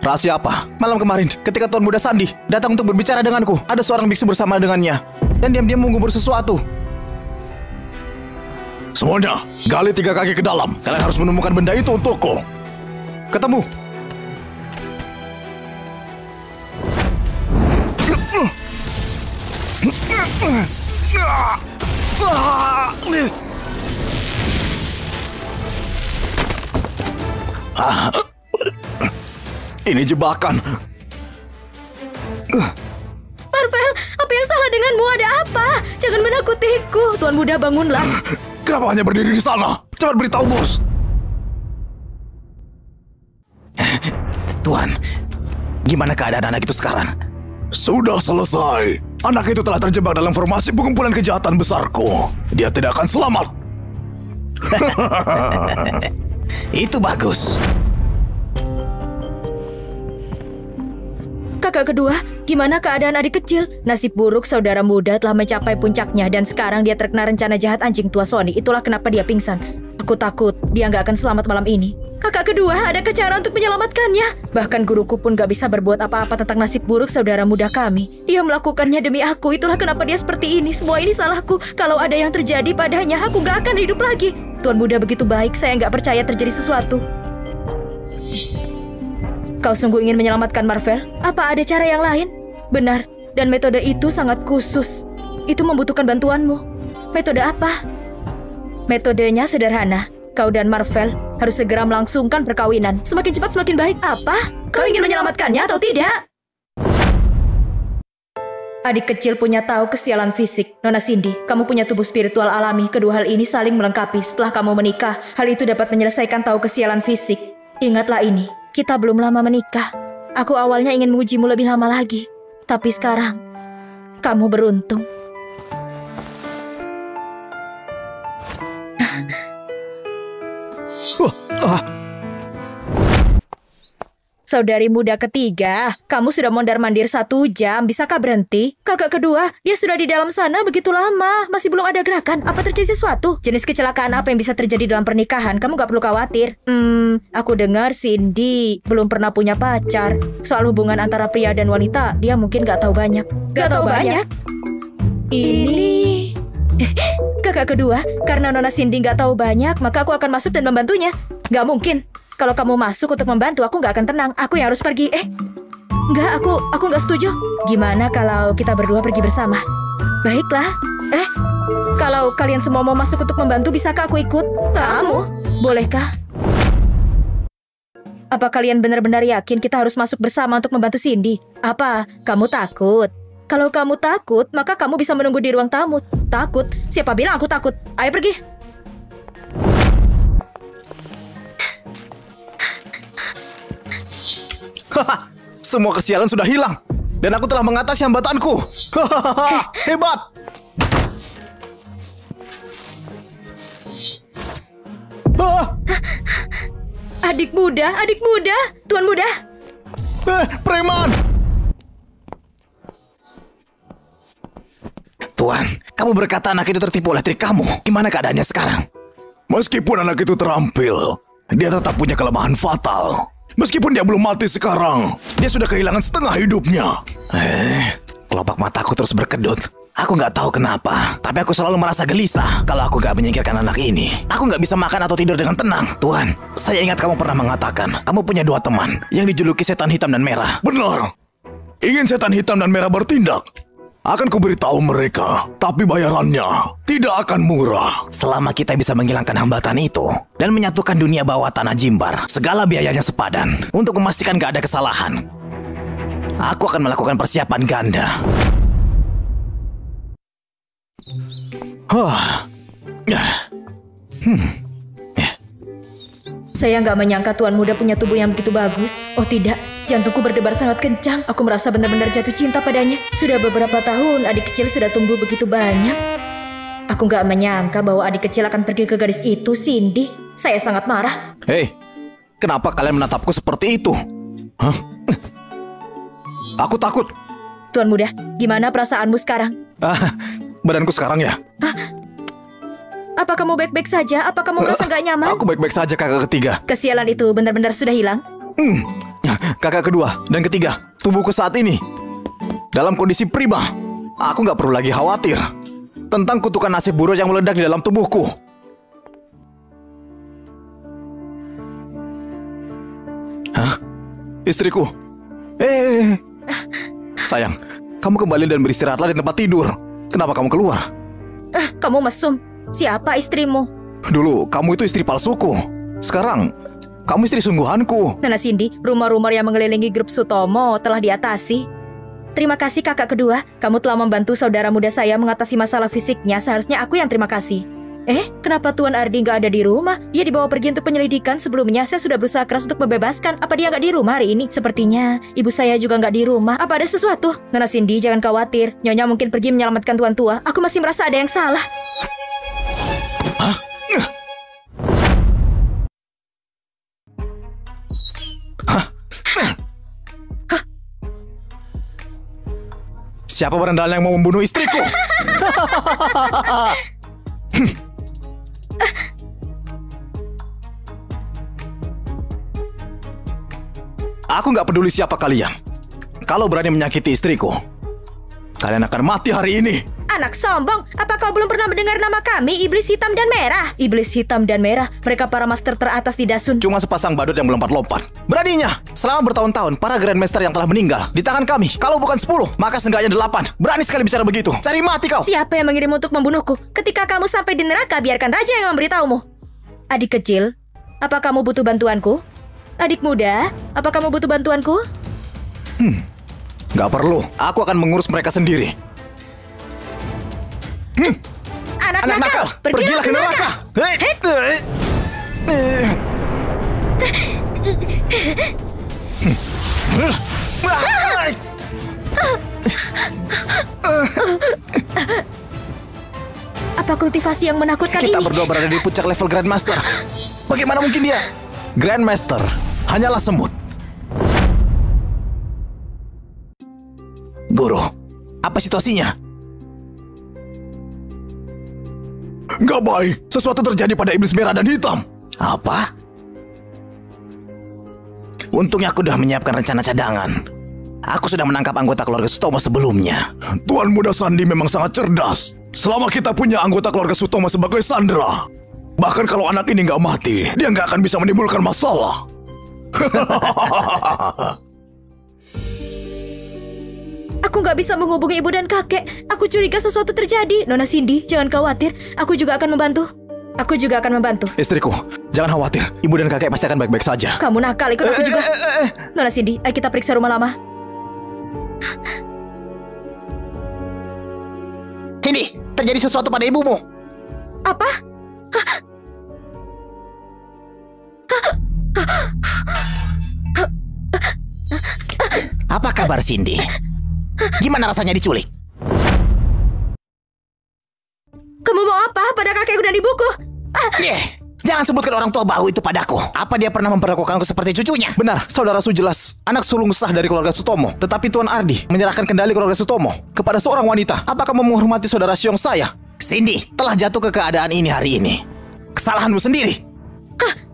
Rahasia apa? Malam kemarin, ketika Tuan Muda Sandi datang untuk berbicara denganku, ada seorang biksu bersama dengannya dan diam-diam mengubur sesuatu. Semuanya, gali 3 kaki ke dalam. Kalian harus menemukan benda itu untukku. Ketemu. Ini jebakan. Marvel, apa yang salah denganmu? Ada apa? Jangan menakutiku. Tuan Muda, bangunlah. Kenapa hanya berdiri di sana? Cepat beritahu, bos. Tuan, gimana keadaan anak itu sekarang? Sudah selesai. Anak itu telah terjebak dalam formasi pengumpulan kejahatan besarku. Dia tidak akan selamat. Itu bagus. Kakak kedua, gimana keadaan adik kecil? Nasib buruk saudara muda telah mencapai puncaknya dan sekarang dia terkena rencana jahat anjing tua Sony. Itulah kenapa dia pingsan. Aku takut dia nggak akan selamat malam ini. Kakak kedua, ada cara untuk menyelamatkannya. Bahkan guruku pun gak bisa berbuat apa-apa tentang nasib buruk saudara muda kami. Dia melakukannya demi aku. Itulah kenapa dia seperti ini. Semua ini salahku. Kalau ada yang terjadi padanya, aku gak akan hidup lagi. Tuan Muda begitu baik, saya gak percaya terjadi sesuatu. Kau sungguh ingin menyelamatkan Marvel? Apa ada cara yang lain? Benar, dan metode itu sangat khusus. Itu membutuhkan bantuanmu. Metode apa? Metodenya sederhana. Kau dan Marvel harus segera melangsungkan perkawinan. Semakin cepat semakin baik. Apa? Kau ingin menyelamatkannya atau tidak? Adik kecil punya tahu kesialan fisik. Nona Cindy, kamu punya tubuh spiritual alami. Kedua hal ini saling melengkapi. Setelah kamu menikah, hal itu dapat menyelesaikan tahu kesialan fisik. Ingatlah ini, kita belum lama menikah. Aku awalnya ingin mengujimu lebih lama lagi. Tapi sekarang, kamu beruntung. Saudari muda ketiga, kamu sudah mondar-mandir 1 jam. Bisakah berhenti? Kakak kedua, dia sudah di dalam sana begitu lama. Masih belum ada gerakan. Apa terjadi sesuatu? Jenis kecelakaan apa yang bisa terjadi dalam pernikahan? Kamu gak perlu khawatir. Aku dengar Cindy belum pernah punya pacar. Soal hubungan antara pria dan wanita, dia mungkin gak tahu banyak. Gak tahu banyak? Ini... Kakak kedua, karena Nona Cindy gak tahu banyak, maka aku akan masuk dan membantunya. Gak mungkin. Kalau kamu masuk untuk membantu, aku gak akan tenang. Aku yang harus pergi. Enggak, aku gak setuju. Gimana kalau kita berdua pergi bersama? Baiklah. Kalau kalian semua mau masuk untuk membantu, bisakah aku ikut? Kamu? Bolehkah? Apa kalian benar-benar yakin kita harus masuk bersama untuk membantu Cindy? Apa? Kamu takut? Kalau kamu takut, maka kamu bisa menunggu di ruang tamu. Takut? Siapa bilang aku takut? Ayo pergi. Semua kesialan sudah hilang. Dan aku telah mengatasi hambatanku. Hebat. Adik muda, Tuan Muda. Preman. Tuan, kamu berkata anak itu tertipu oleh trik kamu. Gimana keadaannya sekarang? Meskipun anak itu terampil, dia tetap punya kelemahan fatal. Meskipun dia belum mati sekarang, dia sudah kehilangan setengah hidupnya. Kelopak mataku terus berkedut. Aku nggak tahu kenapa, tapi aku selalu merasa gelisah kalau aku nggak menyingkirkan anak ini. Aku nggak bisa makan atau tidur dengan tenang. Tuan, saya ingat kamu pernah mengatakan kamu punya 2 teman yang dijuluki setan hitam dan merah. Benar. Ingin setan hitam dan merah bertindak? Akan kuberitahu mereka, tapi bayarannya tidak akan murah. Selama kita bisa menghilangkan hambatan itu dan menyatukan dunia bawah tanah Jimbar, segala biayanya sepadan. Untuk memastikan gak ada kesalahan, aku akan melakukan persiapan ganda. Saya nggak menyangka Tuan Muda punya tubuh yang begitu bagus. Oh tidak, jantungku berdebar sangat kencang. Aku merasa benar-benar jatuh cinta padanya. Sudah beberapa tahun adik kecil sudah tumbuh begitu banyak. Aku nggak menyangka bahwa adik kecil akan pergi ke gadis itu, Cindy. Saya sangat marah. Hei, kenapa kalian menatapku seperti itu? Aku takut. Tuan Muda, gimana perasaanmu sekarang? Badanku sekarang ya? Apa kamu baik-baik saja? Apa kamu merasa nggak nyaman? Aku baik-baik saja, kakak ketiga. Kesialan itu benar-benar sudah hilang? Kakak kedua dan ketiga, tubuhku saat ini dalam kondisi prima. Aku nggak perlu lagi khawatir tentang kutukan nasib buruk yang meledak di dalam tubuhku. Istriku. Sayang, kamu kembali dan beristirahatlah di tempat tidur. Kenapa kamu keluar? Kamu mesum. Siapa istrimu? Dulu, kamu itu istri palsuku. Sekarang, Kamu istri sungguhanku. Nona Cindy, rumor-rumor yang mengelilingi grup Sutomo telah diatasi. Terima kasih kakak kedua, kamu telah membantu saudara muda saya mengatasi masalah fisiknya. Seharusnya aku yang terima kasih. Kenapa Tuan Ardi nggak ada di rumah? Dia dibawa pergi untuk penyelidikan. Sebelumnya saya sudah berusaha keras untuk membebaskan. Apa dia nggak di rumah hari ini? Sepertinya ibu saya juga nggak di rumah. Apa ada sesuatu? Nona Cindy, jangan khawatir. Nyonya mungkin pergi menyelamatkan tuan tua. Aku masih merasa ada yang salah. Siapa berandal yang mau membunuh istriku? Aku nggak peduli siapa kalian. Kalau berani menyakiti istriku, kalian akan mati hari ini. Anak sombong, apa kau belum pernah mendengar nama kami, Iblis Hitam dan Merah? Iblis Hitam dan Merah, mereka para master teratas di Dasun. Cuma sepasang badut yang melompat-lompat. Beraninya, selama bertahun-tahun para Grandmaster yang telah meninggal di tangan kami. Kalau bukan 10, maka seenggaknya 8. Berani sekali bicara begitu. Cari mati kau. Siapa yang mengirim untuk membunuhku? Ketika kamu sampai di neraka, biarkan raja yang memberitahumu. Adik kecil, apa kamu butuh bantuanku? Adik muda, apa kamu butuh bantuanku? Nggak perlu, aku akan mengurus mereka sendiri. Anak nakal, pergilah ke neraka. Apa kultivasi yang menakutkan Kita ini? berdua berada di puncak level Grandmaster. Bagaimana mungkin dia? Grandmaster hanyalah semut. Guru, apa situasinya? Nggak baik. Sesuatu terjadi pada iblis merah dan hitam. Apa? Untungnya aku sudah menyiapkan rencana cadangan. Aku sudah menangkap anggota keluarga Sutomo sebelumnya. Tuan Muda Sandi memang sangat cerdas. Selama kita punya anggota keluarga Sutomo sebagai sandera, bahkan kalau anak ini nggak mati, dia nggak akan bisa menimbulkan masalah. Aku nggak bisa menghubungi ibu dan kakek. Aku curiga sesuatu terjadi. Nona Cindy, jangan khawatir. Aku juga akan membantu. Aku juga akan membantu. Istriku, jangan khawatir. Ibu dan kakek pasti akan baik-baik saja. Kamu nakal, ikut aku juga. Nona Cindy, ayo kita periksa rumah lama. Cindy, terjadi sesuatu pada ibumu. Apa? Apa kabar Cindy? Gimana rasanya diculik? Kamu mau apa pada kakekku dan ibuku? Jangan sebutkan orang tua bahu itu padaku. Apa dia pernah memperlakukanku seperti cucunya? Benar, saudara Su jelas anak sulung sah dari keluarga Sutomo. Tetapi Tuan Ardi menyerahkan kendali keluarga Sutomo kepada seorang wanita. Apakah kamu menghormati saudara Siong saya? Cindy telah jatuh ke keadaan ini hari ini. Kesalahanmu sendiri.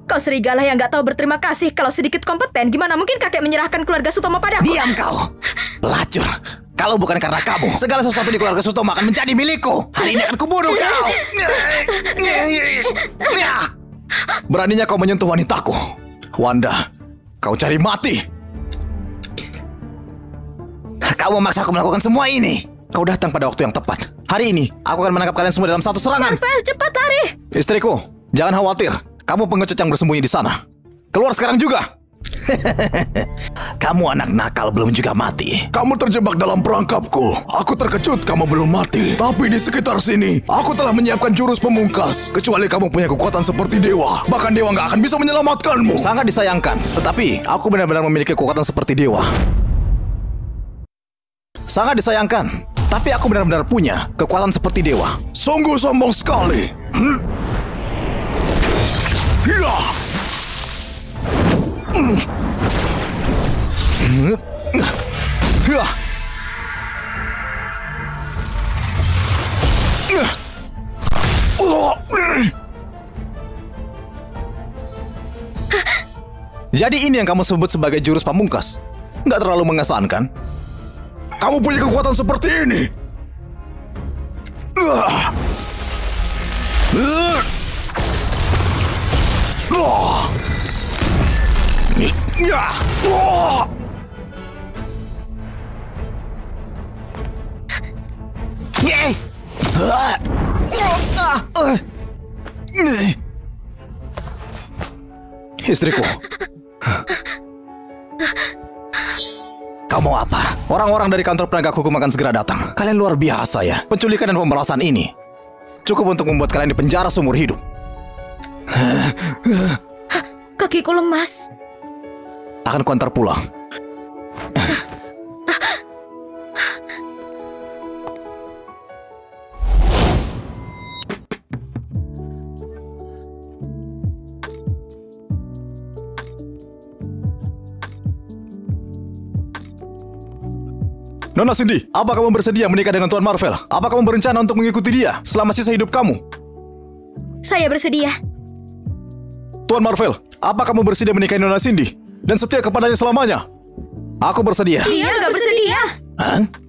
Kau serigala yang nggak tahu berterima kasih. Kalau sedikit kompeten, gimana mungkin kakek menyerahkan keluarga Sutomo padaku? Diam kau, pelacur. Kalau bukan karena kamu, segala sesuatu di keluarga Sutomo akan menjadi milikku. Hari ini akan kubunuh kau. Beraninya kau menyentuh wanitaku. Wanda, kau cari mati. Kau memaksa aku melakukan semua ini. Kau datang pada waktu yang tepat. Hari ini, aku akan menangkap kalian semua dalam satu serangan. Marvel, cepat lari! Istriku, jangan khawatir. Kamu pengecut yang bersembunyi di sana. Keluar sekarang juga. Kamu anak nakal belum juga mati. Kamu terjebak dalam perangkapku. Aku terkejut kamu belum mati. Tapi di sekitar sini, aku telah menyiapkan jurus pemungkas. Kecuali kamu punya kekuatan seperti dewa. Bahkan dewa nggak akan bisa menyelamatkanmu. Sangat disayangkan. Tetapi, aku benar-benar memiliki kekuatan seperti dewa. Sangat disayangkan. Tapi aku benar-benar punya kekuatan seperti dewa. Sungguh sombong sekali. Ya. Jadi ini yang kamu sebut sebagai jurus pamungkas? Nggak terlalu mengesankan? Kamu punya kekuatan seperti ini. Istriku. Kamu apa? Orang-orang dari kantor penegak hukum akan segera datang. Kalian luar biasa ya. Penculikan dan pembalasan ini cukup untuk membuat kalian dipenjara seumur hidup. Kakiku lemas. Akan kuantar pulang. Nona Cindy, apa kamu bersedia menikah dengan Tuan Marvel? Apa kamu berencana untuk mengikuti dia selama sisa hidup kamu? Saya bersedia. Tuan Marvel, apa kamu bersedia menikahi Nona Cindy dan setia kepadanya selamanya? Aku bersedia. Dia nggak bersedia. Hah?